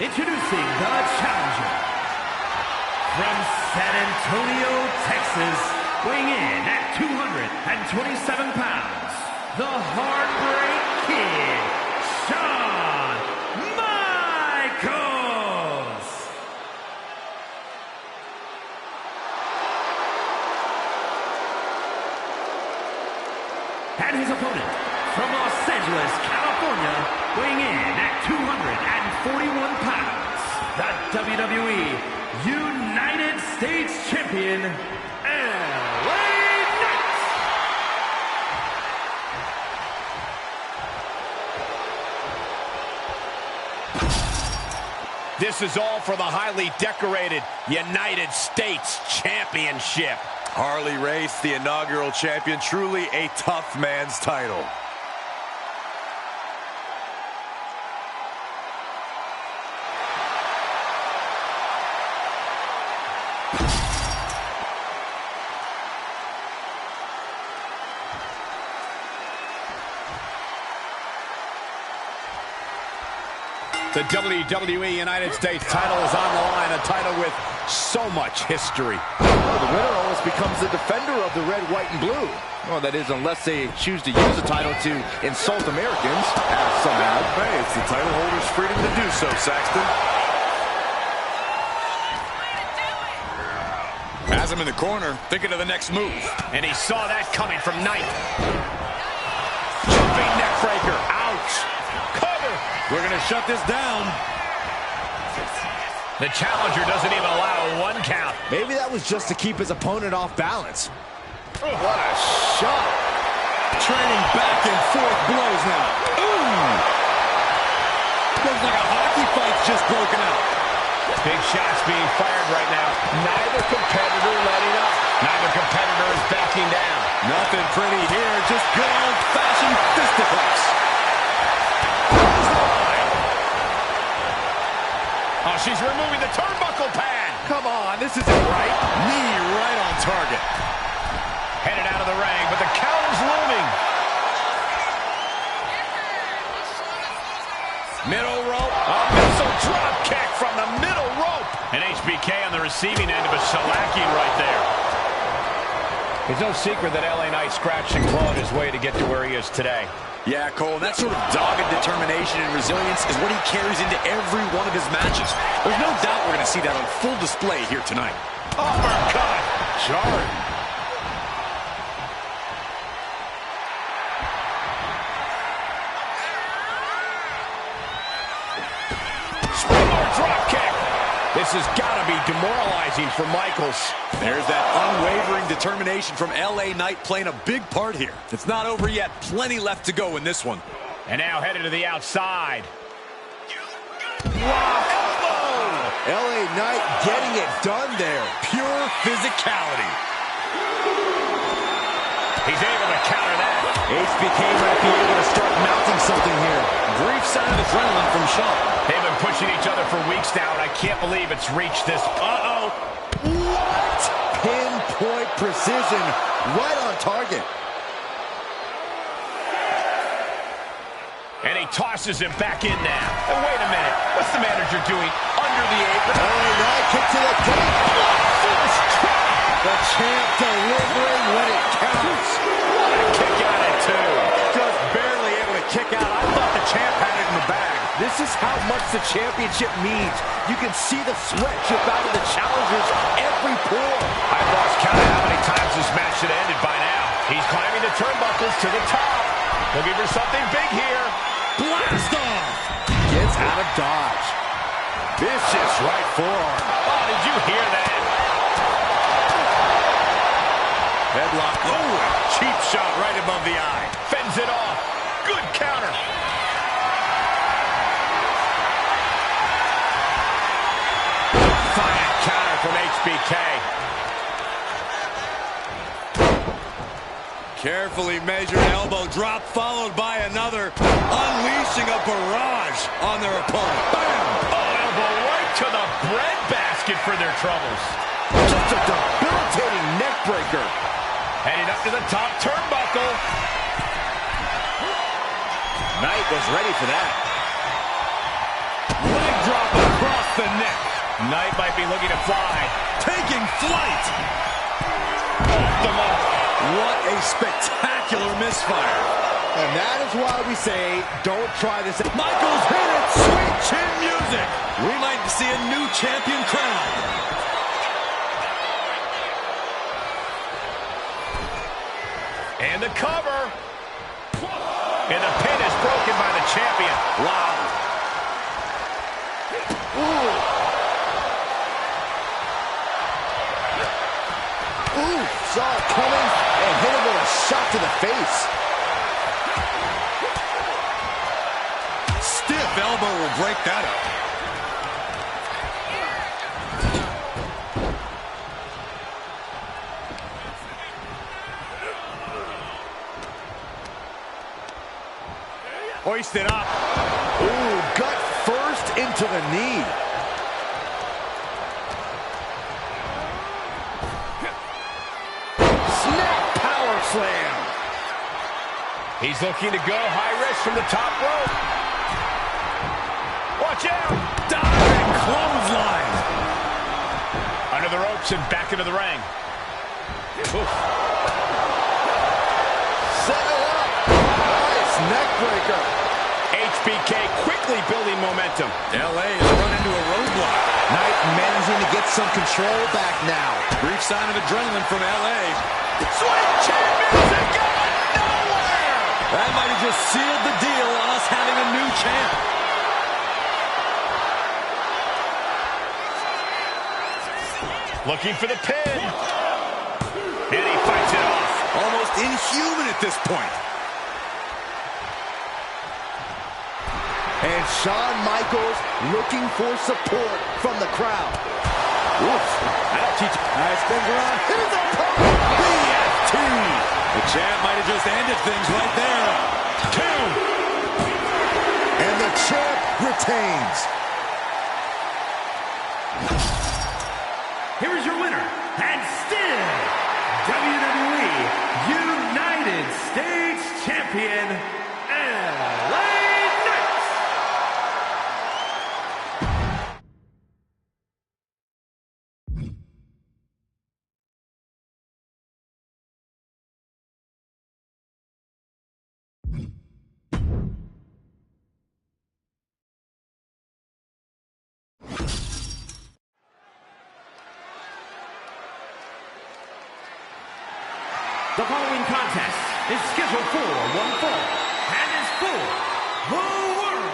Speaker 4: Introducing the challenger from San Antonio, Texas, weighing in at 227 pounds, the Heartbreak Kid, Shawn Michaels. And his opponent from Los Angeles, California, weighing in at 241 pounds, the WWE United States Champion, LA Knight.
Speaker 3: This is all for the highly decorated United States Championship.
Speaker 1: Harley Race, the inaugural champion, truly a tough man's title.
Speaker 3: The WWE United States title is on the line, a title with so much history.
Speaker 2: Well, the winner almost becomes the defender of the red, white, and blue. Well, that is, unless they choose to use the title to insult Americans, as some have.
Speaker 1: Hey, it's the title holder's freedom to do so, Saxton. Has him in the corner, thinking of the next move.
Speaker 3: And he saw that coming from Knight. Jumping neckbreaker. Ouch. Cover.
Speaker 1: We're going to shut this down.
Speaker 3: The challenger doesn't even allow one count.
Speaker 2: Maybe that was just to keep his opponent off balance. What a shot.
Speaker 1: Trading back and forth blows now. Ooh. Looks like a hockey fight's just broken out.
Speaker 3: Big shots being fired right now. Neither competitor letting up. Neither competitor is backing down.
Speaker 1: Nothing pretty here, just good old-fashioned fisticuffs.
Speaker 3: Oh, she's removing the turnbuckle pad.
Speaker 2: Come on, this isn't right.
Speaker 1: Knee right on target.
Speaker 3: Headed out of the ring, but the counter's looming.
Speaker 1: Middle rope.
Speaker 3: A missile drop kick from the middle rope. And HBK on the receiving end of a shellacking right there. It's no secret that LA Knight scratched and clawed his way to get to where he is today.
Speaker 1: Yeah, Cole, that sort of dogged determination and resilience is what he carries into every one of his matches. There's no doubt we're going to see that on full display here tonight.
Speaker 3: Uppercut! Jarring. Springboard drop kick. This has got to be demoralizing for Michaels.
Speaker 1: There's that unwavering determination from LA Knight playing a big part here. It's not over yet. Plenty left to go in this one.
Speaker 3: And now headed to the outside.
Speaker 2: Wow, elbow! LA Knight getting it done there.
Speaker 1: Pure physicality.
Speaker 3: He's able to counter that.
Speaker 2: HBK might be able to start mounting something here.
Speaker 1: Brief sign of adrenaline from Sean.
Speaker 3: They've been pushing each other for weeks now, and I can't believe it's reached this. Uh-oh.
Speaker 2: What? Pinpoint precision, right on target.
Speaker 3: And he tosses him back in now. And wait a minute. What's the manager doing under the apron?
Speaker 2: LA Knight kick to the gut. The champ delivering when it counts.
Speaker 3: What a kick out at two.
Speaker 1: Just barely able to kick out. I thought the champ had it in the bag.
Speaker 2: This is how much the championship means. You can see the sweat drip out of the challenger's every pore.
Speaker 3: I've lost count of how many times this match should have ended by now. He's climbing the turnbuckles to the top. Looking for something big here.
Speaker 1: Blast off.
Speaker 2: Gets out of dodge. Vicious right forearm.
Speaker 3: Oh, did you hear that?
Speaker 1: Headlock. Oh, cheap shot right above the eye.
Speaker 3: Fends it off. Good counter. Fine counter from HBK.
Speaker 1: Carefully measured elbow drop followed by another, unleashing a barrage on their opponent. Bam!
Speaker 3: Oh, elbow right to the breadbasket for their troubles.
Speaker 2: Just a debilitating neck breaker.
Speaker 3: Heading up to the top turnbuckle.
Speaker 2: Knight was ready for that.
Speaker 1: Leg drop across the neck.
Speaker 3: Knight might be looking to fly.
Speaker 1: Taking flight.
Speaker 3: Off the mark.
Speaker 1: What a spectacular misfire.
Speaker 2: And that is why we say, don't try this.
Speaker 1: Michaels hit it. Sweet chin music. We might see a new champion crowned.
Speaker 3: And the cover. And the pin is broken by the champion.
Speaker 1: Wow.
Speaker 2: Ooh, saw it coming and hit him with a shot to the face.
Speaker 1: Stiff elbow will break that up.
Speaker 3: Hoisted up.
Speaker 2: Ooh, gut first into the knee. Snap power slam.
Speaker 3: He's looking to go high risk from the top rope. Watch out.
Speaker 1: Diving clothesline.
Speaker 3: Under the ropes and back into the ring. Oof.
Speaker 2: Set it up. Nice neck breaker.
Speaker 3: HBK quickly building momentum.
Speaker 1: LA has run into a roadblock.
Speaker 2: Knight managing to get some control back now.
Speaker 1: Brief sign of adrenaline from LA.
Speaker 3: Sweet chin music going nowhere.
Speaker 1: That might have just sealed the deal on us having a new champ.
Speaker 3: Looking for the pin. And he fights it off.
Speaker 1: Almost inhuman at this point.
Speaker 2: And Shawn Michaels looking for support from the crowd. Oof.
Speaker 1: That'll teach. Nice spins around.
Speaker 2: Here's the power.
Speaker 1: BFT. The champ might have just ended things right there. 2.
Speaker 2: And the champ retains.
Speaker 4: Here is your winner, and still WWE United States Champion, LA Knight. The following contest is scheduled for one fall and is for the World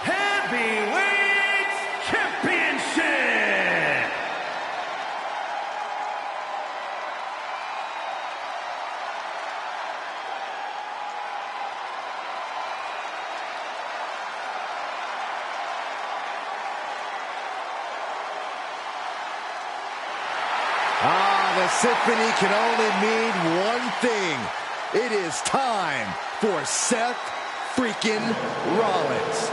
Speaker 4: Heavyweight Championship.
Speaker 2: The symphony can only mean one thing. It is time for Seth freaking Rollins.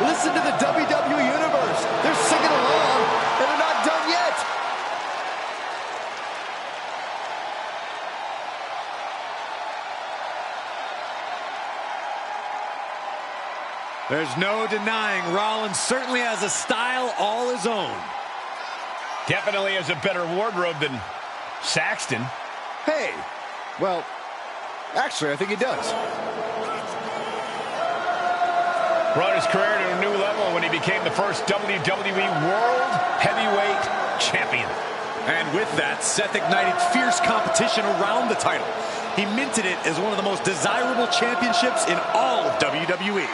Speaker 2: Listen to the WWE Universe. They're singing along, and they're not done yet.
Speaker 1: There's no denying Rollins certainly has a style all his own.
Speaker 3: Definitely has a better wardrobe than Saxton.
Speaker 2: Hey, well, actually, I think he does.
Speaker 3: Brought his career to a new level when he became the first WWE World Heavyweight Champion.
Speaker 1: And with that, Seth ignited fierce competition around the title. He minted it as one of the most desirable championships in all of WWE.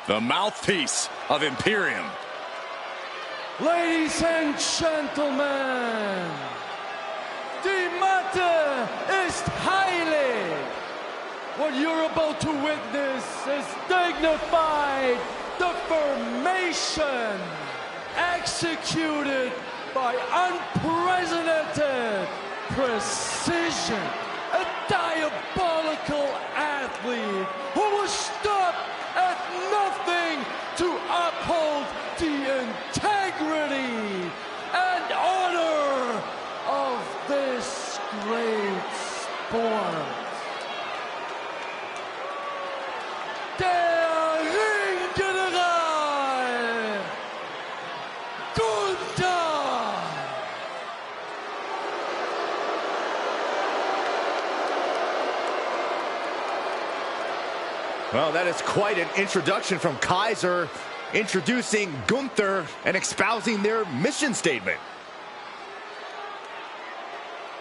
Speaker 1: The mouthpiece of Imperium.
Speaker 6: Ladies and gentlemen, the matter is highly. What you're about to witness is dignified deformation executed by unprecedented precision. A diabolical athlete who will stop at nothing to uphold the integrity and honor of this great sport. Der Ringgeneral Gunther.
Speaker 2: Well, that is quite an introduction from Kaiser, introducing Gunther and espousing their mission statement.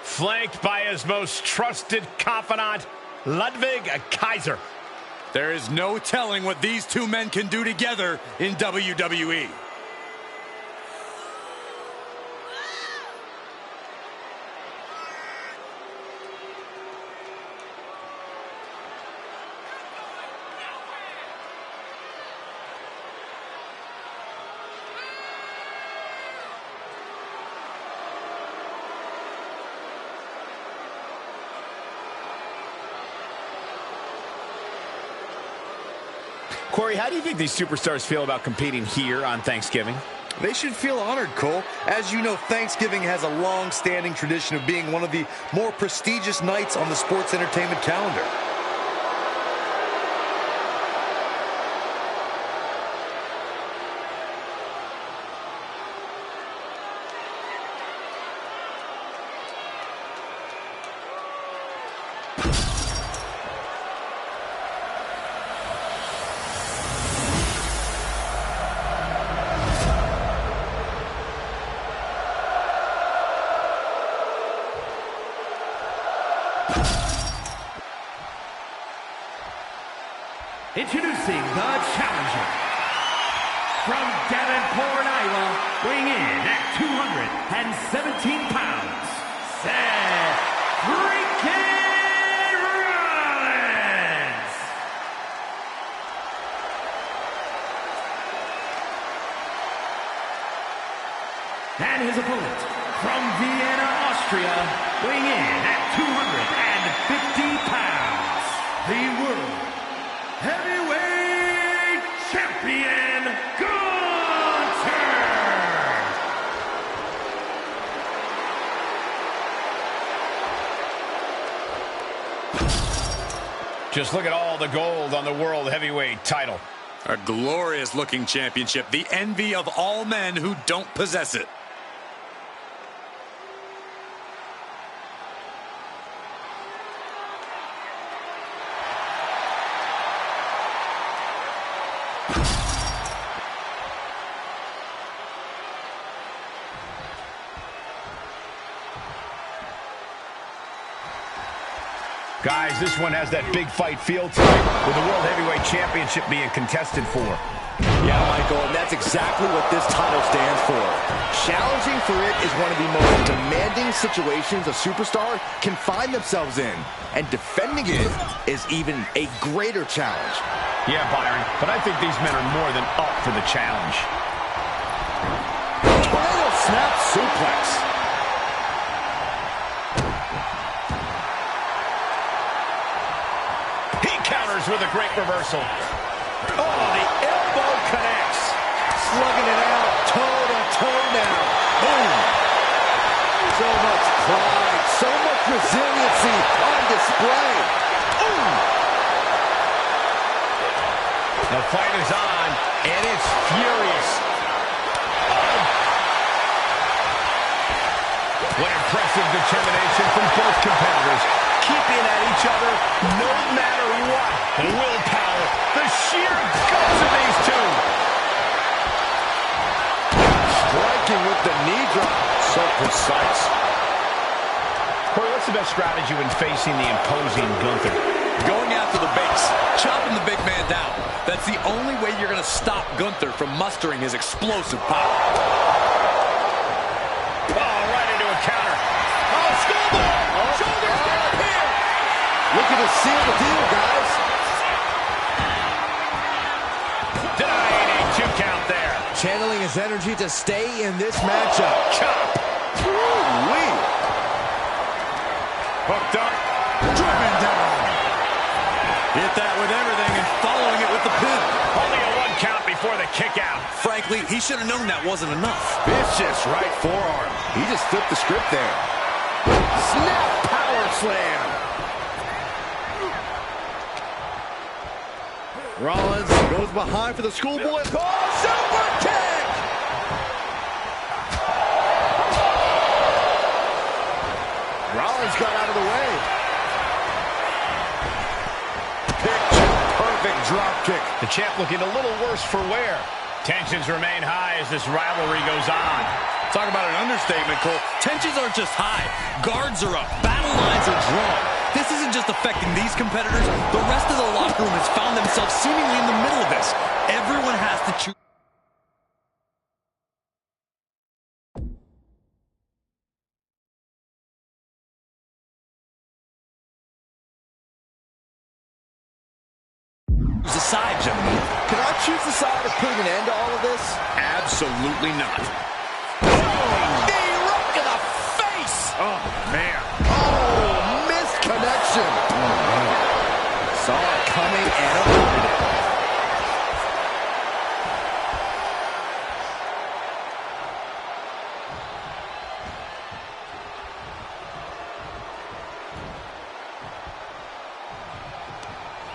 Speaker 3: Flanked by his most trusted confidant, Ludwig Kaiser.
Speaker 1: There is no telling what these two men can do together in WWE.
Speaker 5: Corey, how do you think these superstars feel about competing here on Thanksgiving?
Speaker 1: They should feel honored, Cole. As you know, Thanksgiving has a long-standing tradition of being one of the more prestigious nights on the sports entertainment calendar.
Speaker 4: Introducing the challenger. From Davenport, Iowa, weighing in at 217 pounds, Seth freaking Rollins. And his opponent, from Vienna, Austria, weighing in at 250 pounds, the world Heavyweight Champion, Gunther!
Speaker 3: Just look at all the gold on the World Heavyweight title.
Speaker 1: A glorious looking championship, the envy of all men who don't possess it.
Speaker 3: Guys, this one has that big fight feel to it, with the World Heavyweight Championship being contested for.
Speaker 2: Yeah, Michael, and that's exactly what this title stands for. Challenging for it is one of the most demanding situations a superstar can find themselves in, and defending it is even a greater challenge.
Speaker 3: Yeah, Byron, but I think these men are more than up for the challenge.
Speaker 2: Tornado snap suplex.
Speaker 3: With a great reversal. Oh, the elbow connects.
Speaker 2: Slugging it out, toe-to-toe now. Boom. So much pride, so much resiliency on display. Ooh.
Speaker 3: The fight is on, and it's furious. Oh. What impressive determination from both competitors. Keeping at each other no matter what. The willpower, the sheer guts of these two.
Speaker 2: Striking with the knee drop. So precise.
Speaker 3: Corey, what's the best strategy when facing the imposing Gunther?
Speaker 1: Going after the base, chopping the big man down. That's the only way you're going to stop Gunther from mustering his explosive power.
Speaker 3: Oh, right into a counter. Oh, schoolboy! Shoulders down here!
Speaker 2: Looking to seal the deal, guys.
Speaker 3: Denying a 2 count there.
Speaker 2: Channeling his energy to stay in this matchup.
Speaker 3: Chop.
Speaker 2: Woo-wee.
Speaker 3: Hooked up.
Speaker 2: Driven down.
Speaker 1: Hit that with everything and following it with the pin.
Speaker 3: Only a 1 count before the kick out.
Speaker 1: Frankly, he should have known that wasn't enough.
Speaker 2: Vicious right forearm. He just flipped the script there. Snap power slam. Rollins goes behind for the schoolboy. Oh, super kick! Rollins got out of the way. Perfect drop kick.
Speaker 3: The champ looking a little worse for wear. Tensions remain high as this rivalry goes on.
Speaker 1: Talk about an understatement, Cole. Tensions aren't just high. Guards are up. Battle lines are drawn. This isn't just affecting these competitors. The rest of the locker room has found themselves seemingly in the middle of this. Everyone has to choose. The side, gentlemen.
Speaker 2: Can I choose the side of putting an end to all of this?
Speaker 1: Absolutely not.
Speaker 2: Knee right to the face!
Speaker 3: Oh, man.
Speaker 2: Oh, missed connection. Oh, man. Saw it coming and avoided it.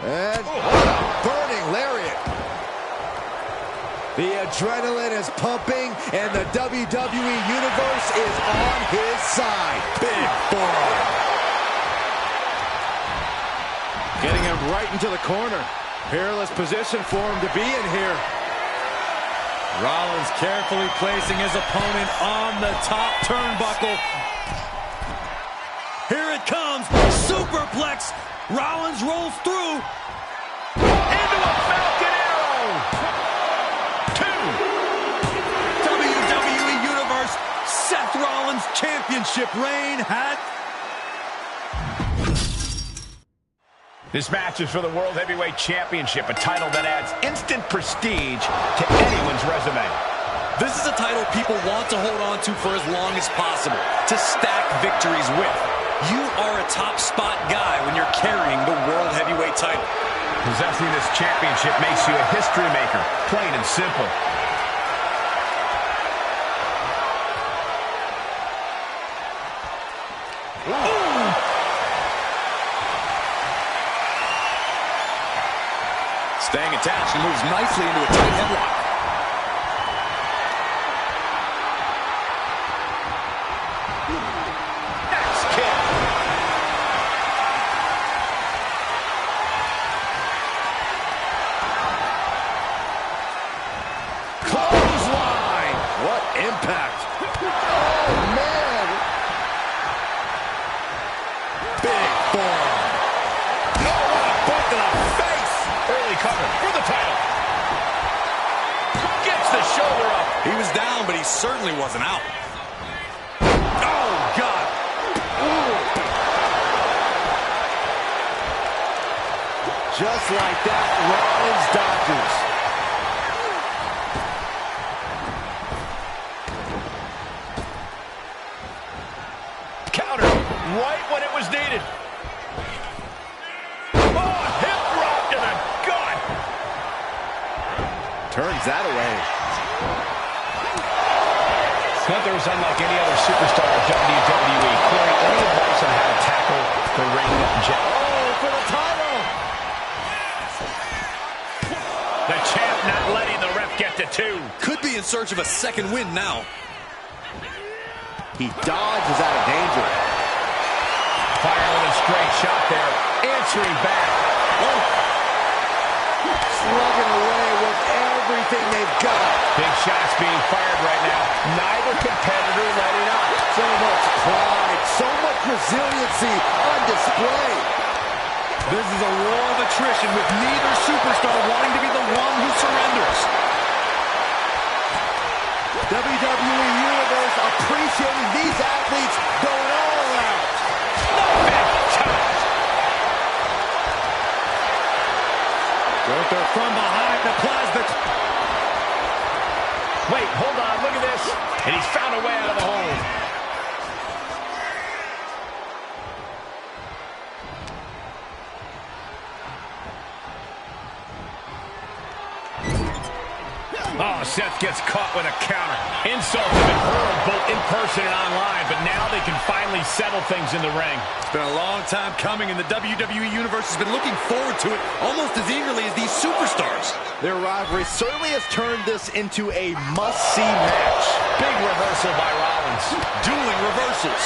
Speaker 2: And what a burning lariat. The adrenaline is pumping, and the WWE Universe is on his side. Big forearm. Getting him right into the corner. Peerless position for him to be in here.
Speaker 1: Rollins carefully placing his opponent on the top turnbuckle. Here it comes. Superplex. Rollins rolls through.
Speaker 3: Into a Falcon Arrow. 2.
Speaker 1: WWE Universe, Seth Rollins championship reign had...
Speaker 3: This match is for the World Heavyweight Championship, a title that adds instant prestige to anyone's resume.
Speaker 1: This is a title people want to hold on to for as long as possible, to stack victories with. You are a top spot guy when you're carrying the World Heavyweight title.
Speaker 3: Possessing this championship makes you a history maker, plain and simple.
Speaker 1: Staying attached and moves nicely into a tight headlock.
Speaker 3: Next kick.
Speaker 2: Clothesline. What impact. Oh, man.
Speaker 1: Big forearm.
Speaker 3: No, what a boot to the face. Early cover for the title. Gets the shoulder up.
Speaker 1: He was down, but he certainly wasn't out. Oh, God.
Speaker 2: Just like that, Rollins dodges.
Speaker 3: Counter right when it was needed. Oh, hip drop to the gut.
Speaker 2: Turns that away.
Speaker 3: Gunther is unlike any other superstar of WWE. Corey, any advice on how to tackle the ring jet?
Speaker 2: Oh, for the title.
Speaker 3: The champ not letting the ref get to two.
Speaker 1: Could be in search of a second win now.
Speaker 2: He dodges out of danger.
Speaker 3: Fire with a straight shot there. Answering back.
Speaker 2: Oh. Slugging away with everything they've got.
Speaker 3: Big shots being fired right now. Neither competitor letting up.
Speaker 2: So much pride, so much resiliency on display.
Speaker 1: This is a war of attrition with neither superstar wanting to be the one who surrenders.
Speaker 2: WWE Universe appreciating these athletes going all out.
Speaker 1: Gunther from behind applies the...
Speaker 3: Wait, hold on, look at this. And he's found a way out of the hole. Oh, Seth gets caught with a counter. Insults have been hurled both in person and online, but now they can finally settle things in the ring.
Speaker 1: It's been a long time coming, and the WWE Universe has been looking forward to it almost as eagerly as these superstars.
Speaker 2: Their rivalry certainly has turned this into a must-see match.
Speaker 3: Big reversal by Rollins.
Speaker 1: Dueling reversals.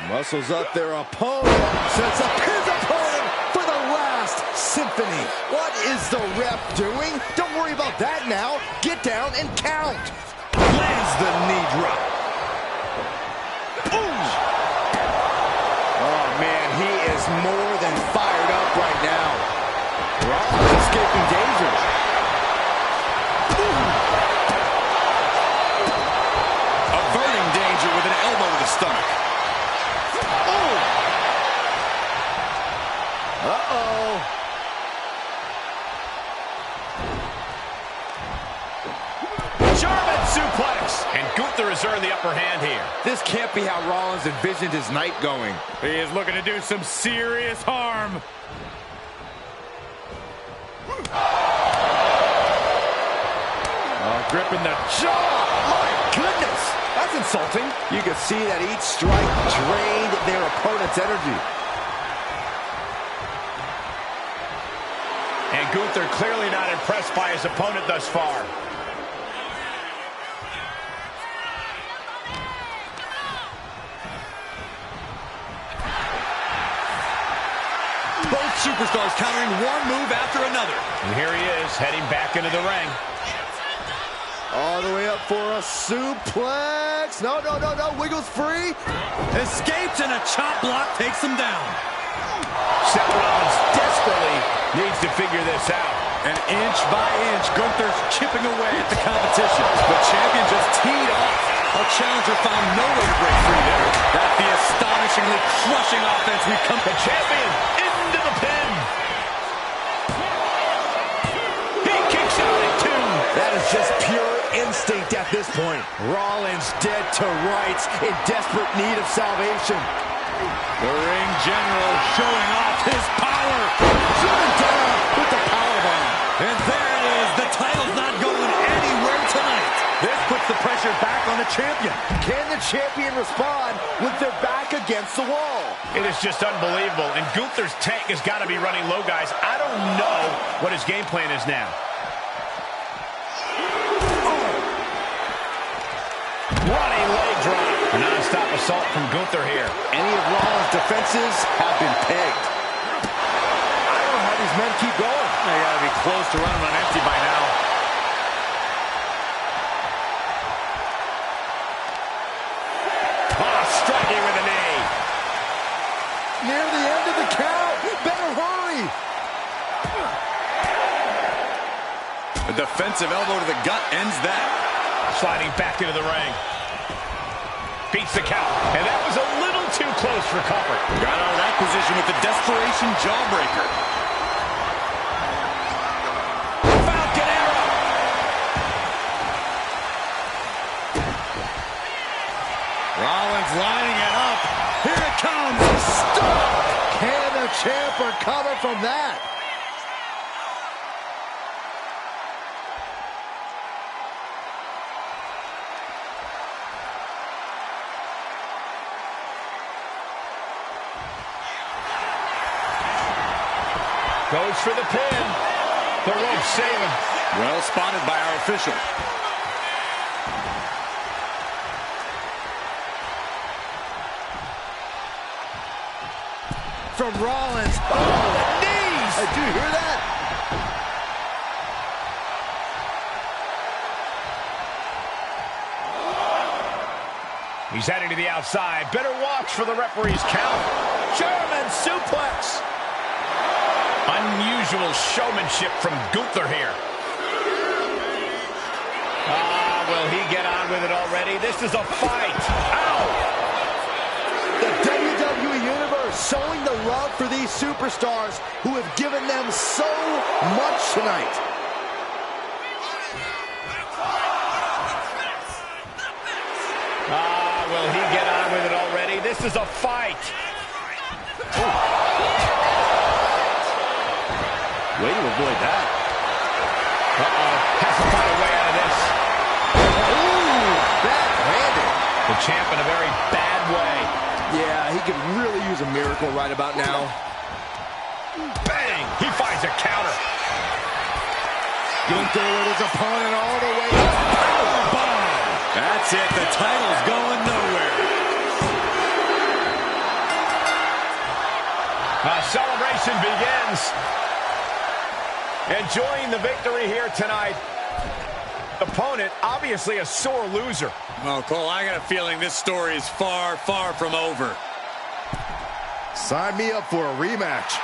Speaker 2: Muscles up their opponent. Sets up his opponent for the last symphony. What is the ref doing? Don't worry about that now. Get down and count.
Speaker 1: Lands the knee drop.
Speaker 2: Boom! Oh, man, he is more than fired up right now. Rollins escaping danger. Boom!
Speaker 1: Averting danger with an elbow to the stomach.
Speaker 2: Uh-oh.
Speaker 3: German suplex. And Gunther has earned the upper hand here.
Speaker 2: This can't be how Rollins envisioned his night going.
Speaker 1: He is looking to do some serious harm.
Speaker 2: Oh, gripping the jaw. My goodness. That's insulting. You can see that each strike drained their opponent's energy.
Speaker 3: And Gunther clearly not impressed by his opponent thus far.
Speaker 1: Both superstars countering one move after another.
Speaker 3: And here he is, heading back into the ring.
Speaker 2: All the way up for a suplex. No, no, no, no. Wiggles free.
Speaker 1: Escapes and a chop block takes him down.
Speaker 3: Seth Rollins desperately needs to figure this out.
Speaker 1: And inch by inch, Gunther's chipping away at the competition. The champion just teed off. Our challenger found no way to break free there. That's the astonishingly crushing offense we've come.
Speaker 3: The champion into the pin. He kicks out at two.
Speaker 2: That is just pure instinct at this point. Rollins dead to rights, in desperate need of salvation.
Speaker 1: The ring general showing off his power.
Speaker 2: Driven down with the powerbomb.
Speaker 1: And there it is. The title's not going anywhere tonight. This puts the pressure back
Speaker 2: on the champion. Can the champion respond with their back against the wall?
Speaker 3: It is just unbelievable. And Gunther's tank has got to be running low, guys. I don't know what his game plan is now. Running leg drop. A non-stop assault from Gunther here.
Speaker 2: Any of Rollins' defenses have been pegged. I don't know how these men keep going.
Speaker 5: They got to be close to running on empty by now.
Speaker 3: Striking with a knee.
Speaker 2: Near the end of the count. Better hurry.
Speaker 1: A defensive elbow to the gut ends that.
Speaker 3: Sliding back into the ring. Beats the count. And that was a little too close for comfort.
Speaker 1: Got out of that position with the desperation jawbreaker. Falcon arrow. Rollins lining it up. Here it comes. Stop.
Speaker 2: Can the champ recover from that?
Speaker 3: Goes for the pin. The rope saving.
Speaker 1: Well spotted by our official.
Speaker 2: From Rollins. Oh, the knees! Did you hear that?
Speaker 3: He's heading to the outside. Better watch for the referee's count. German suplex. Unusual showmanship from Gunther here. Will he get on with it already? This is a fight. Ow!
Speaker 2: The WWE Universe showing the love for these superstars who have given them so much tonight.
Speaker 3: Will he get on with it already? This is a fight.
Speaker 2: Way to avoid that.
Speaker 3: Has to find a way out of this.
Speaker 2: Ooh, backhanded.
Speaker 3: The champ in a very bad way.
Speaker 2: Yeah, he could really use a miracle right about now.
Speaker 3: Bang! He finds a counter.
Speaker 2: Gunther with his opponent all the way up. Powerbomb.
Speaker 1: That's it. The title's going nowhere.
Speaker 3: Celebration begins. Enjoying the victory here tonight. Opponent, obviously a sore loser.
Speaker 1: Well, Cole, I got a feeling this story is far, far from over.
Speaker 2: Sign me up for a rematch.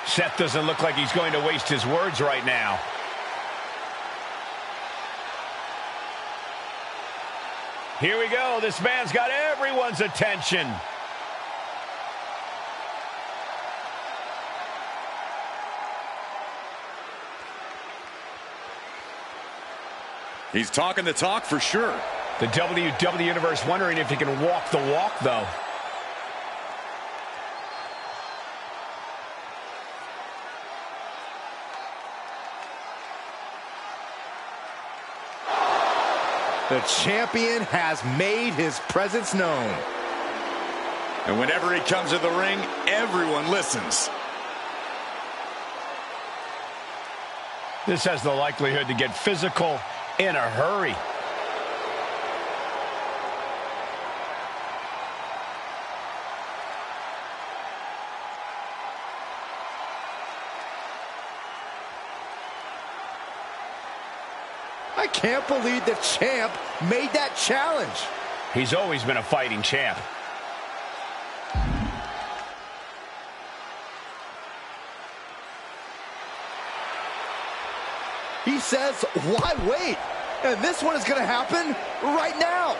Speaker 3: Seth doesn't look like he's going to waste his words right now. Here we go. This man's got everyone's attention.
Speaker 1: He's talking the talk for sure.
Speaker 3: The WWE Universe wondering if he can walk the walk, though.
Speaker 2: The champion has made his presence known.
Speaker 1: And whenever he comes to the ring, everyone listens.
Speaker 3: This has the likelihood to get physical in a hurry.
Speaker 2: I can't believe the champ made that challenge.
Speaker 3: He's always been a fighting champ.
Speaker 2: He says, why wait? And this one is going to happen right now.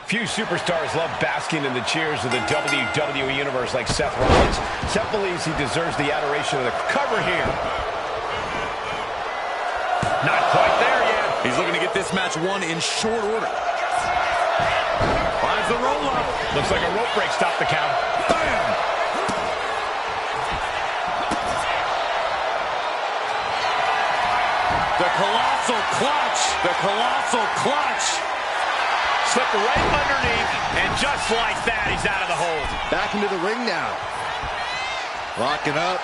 Speaker 3: Few superstars love basking in the cheers of the WWE Universe like Seth Rollins. Seth believes he deserves the adoration of the cover here. Not quite there yet.
Speaker 1: He's looking to get this match won in short order. Finds the roll-up.
Speaker 3: Looks like a rope break stopped the count.
Speaker 1: Bam! The colossal clutch. The colossal clutch.
Speaker 3: Slipped right underneath, and just like that, he's out of the hold.
Speaker 2: Back into the ring now. Locking up.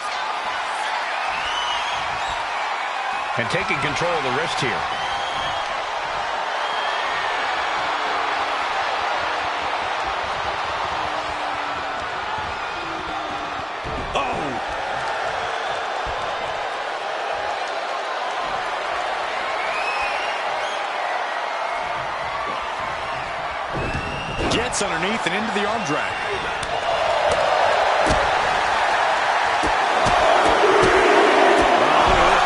Speaker 3: And taking control of the wrist here.
Speaker 1: Gets underneath and into the arm drag.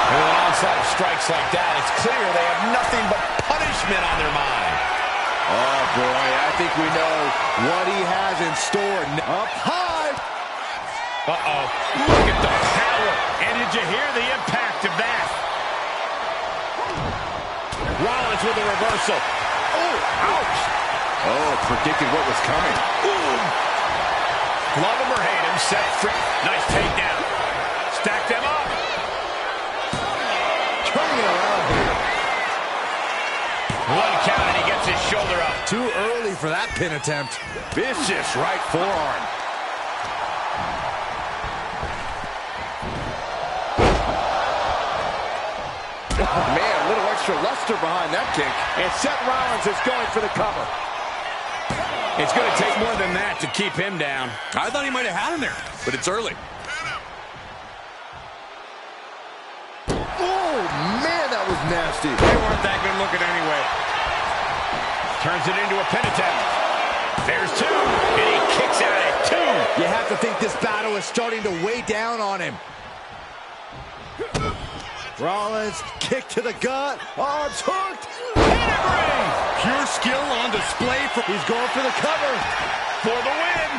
Speaker 3: With an onslaught of strikes like that, it's clear they have nothing but punishment on their mind.
Speaker 2: Oh, boy, I think we know what he has in store. Up high.
Speaker 3: Uh-oh. Look at the power. And did you hear the impact of that? Rollins with a reversal. Oh, ouch.
Speaker 2: Oh, predicted what was coming.
Speaker 3: Ooh. Love him or hate him, Seth free. Nice takedown. Stack them up.
Speaker 2: Turning it around here.
Speaker 3: One count and he gets his shoulder up.
Speaker 2: Too early for that pin attempt. Vicious right forearm. Oh, man, a little extra luster behind that kick. And Seth Rollins is going for the cover.
Speaker 3: It's going to take more than that to keep him down.
Speaker 1: I thought he might have had him there, but it's early.
Speaker 2: Oh, man, that was nasty.
Speaker 1: They weren't that good looking anyway.
Speaker 3: Turns it into a pin attempt. There's two, and he kicks out at two.
Speaker 2: You have to think this battle is starting to weigh down on him. Rollins, kick to the gut, arms hooked, pedigree!
Speaker 1: Pure skill on display.
Speaker 2: He's going for the cover.
Speaker 3: For the win.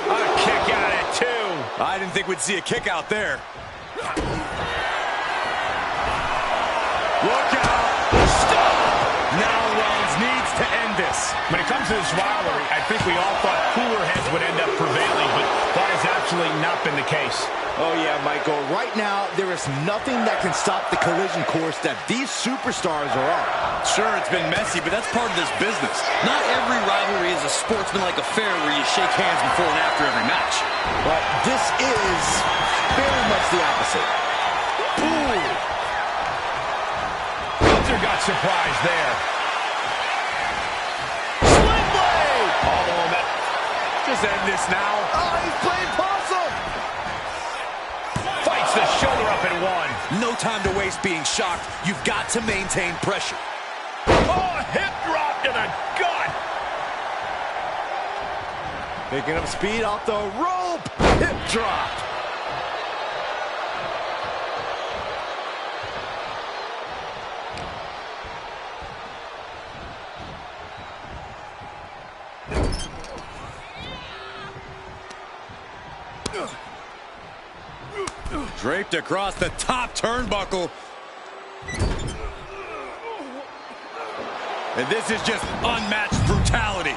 Speaker 3: A kick out at two.
Speaker 1: I didn't think we'd see a kick out there. Look out! Stop! Now Rollins needs to end this.
Speaker 3: When it comes to this rivalry, I think we all thought cooler heads would end up prevailing, but that has absolutely not been the case.
Speaker 2: Oh, yeah, Michael. Right now, there is nothing that can stop the collision course that these superstars are on.
Speaker 1: Sure, it's been messy, but that's part of this business. Not every rivalry is a sportsmanlike affair where you shake hands before and after every match.
Speaker 2: But this is very much the opposite.
Speaker 3: Ooh! Hunter got surprised there.
Speaker 2: Sling blade!
Speaker 3: All the momentum.
Speaker 1: Just end this now.
Speaker 2: Oh, he's playing possum!
Speaker 3: Fights the shoulder up and one.
Speaker 1: No time to waste being shocked. You've got to maintain pressure.
Speaker 3: Oh, hip drop to the gut.
Speaker 2: Picking up speed off the rope. Hip drop.
Speaker 1: Draped across the top turnbuckle. And this is just unmatched brutality.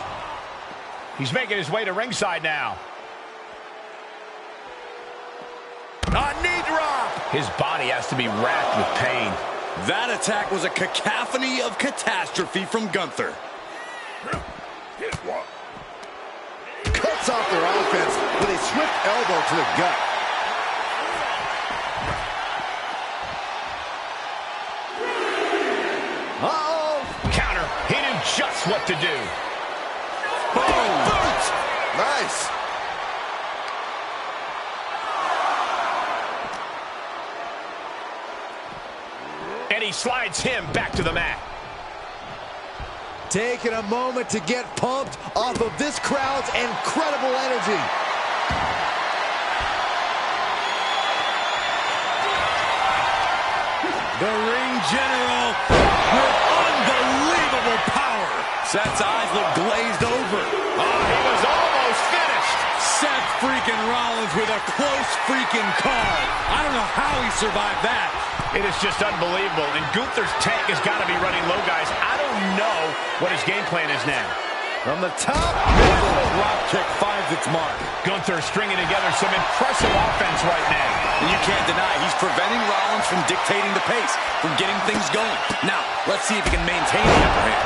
Speaker 3: He's making his way to ringside now.
Speaker 2: A knee drop.
Speaker 3: His body has to be racked with pain.
Speaker 1: That attack was a cacophony of catastrophe from Gunther.
Speaker 2: Cuts off their offense with a swift elbow to the gut. Uh-oh.
Speaker 3: Counter. He knew just what to do.
Speaker 2: Boom. Boot. Nice.
Speaker 3: And he slides him back to the mat.
Speaker 2: Taking a moment to get pumped off of this crowd's incredible energy.
Speaker 1: The ring general with unbelievable power. Seth's eyes look glazed over.
Speaker 3: Oh, he was almost finished.
Speaker 1: Seth freaking Rollins with a close freaking call. I don't know how he survived that.
Speaker 3: It is just unbelievable. And Gunther's tank has got to be running low, guys. I don't know what his game plan is now.
Speaker 2: From the top,
Speaker 1: Middle drop kick finds its mark.
Speaker 3: Gunther stringing together some impressive offense right now.
Speaker 1: And you can't deny he's preventing Rollins from dictating the pace, from getting things going. Now, let's see if he can maintain the upper hand.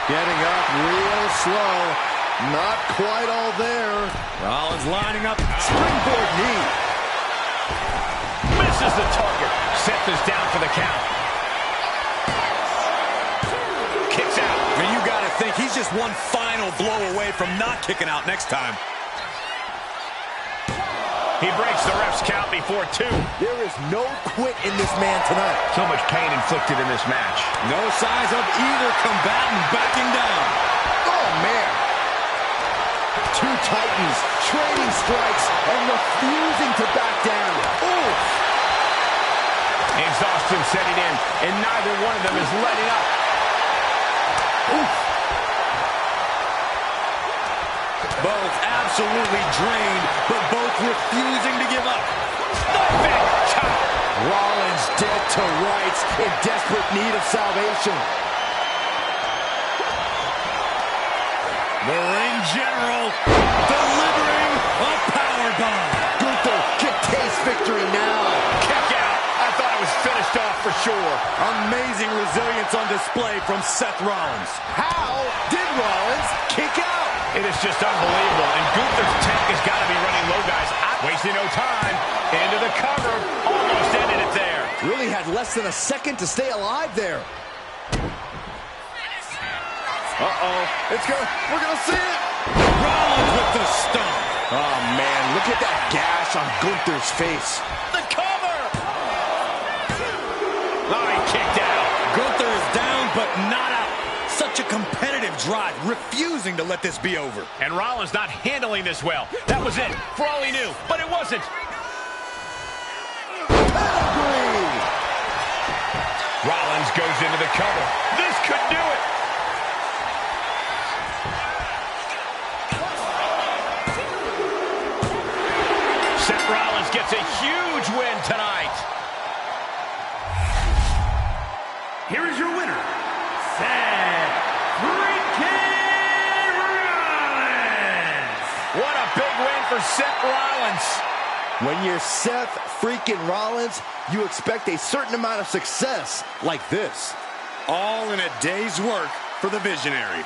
Speaker 2: getting up real slow. Not quite all there.
Speaker 1: Rollins lining up.
Speaker 2: Springboard knee.
Speaker 3: Misses the target. Seth is down for the count. Kicks out.
Speaker 1: And you got to think he's just one final blow away from not kicking out next time.
Speaker 3: He breaks the ref's count before two.
Speaker 2: There is no quit in this man tonight.
Speaker 3: So much pain inflicted in this match.
Speaker 1: No signs of either combatant backing down.
Speaker 2: Oh, man. Two Titans trading strikes and refusing to back down. Ooh.
Speaker 3: Exhaustion setting in, and neither one of them is letting up.
Speaker 2: Oof.
Speaker 1: Both absolutely drained, but both refusing to give up.
Speaker 2: Rollins dead to rights, in desperate need of salvation.
Speaker 1: The ring general delivering a powerbomb.
Speaker 2: Gunther can taste victory now.
Speaker 3: Kick out. I thought it was finished off for sure.
Speaker 1: Amazing resilience on display from Seth Rollins.
Speaker 2: How did Rollins kick out?
Speaker 3: It is just unbelievable, and Gunther's tank has got to be running low, guys. Wasting no time. Into the cover. Almost ended it there.
Speaker 2: Really had less than a second to stay alive there. We're gonna see it.
Speaker 1: Rollins with the stomp.
Speaker 2: Oh man, look at that gash on Gunther's face.
Speaker 3: The cover. Oh, he kicked out.
Speaker 1: Gunther is down, but not out. Such a competitive drive, refusing to let this be over.
Speaker 3: And Rollins not handling this well. That was it, for all he knew, but it wasn't.
Speaker 2: Pedigree.
Speaker 3: Rollins goes into the cover. This could do it. Seth Rollins gets a huge win tonight.
Speaker 4: Here is your winner, Seth freaking Rollins.
Speaker 3: What a big win for Seth Rollins.
Speaker 2: When you're Seth freaking Rollins, you expect a certain amount of success like this.
Speaker 1: All in a day's work for the Visionary.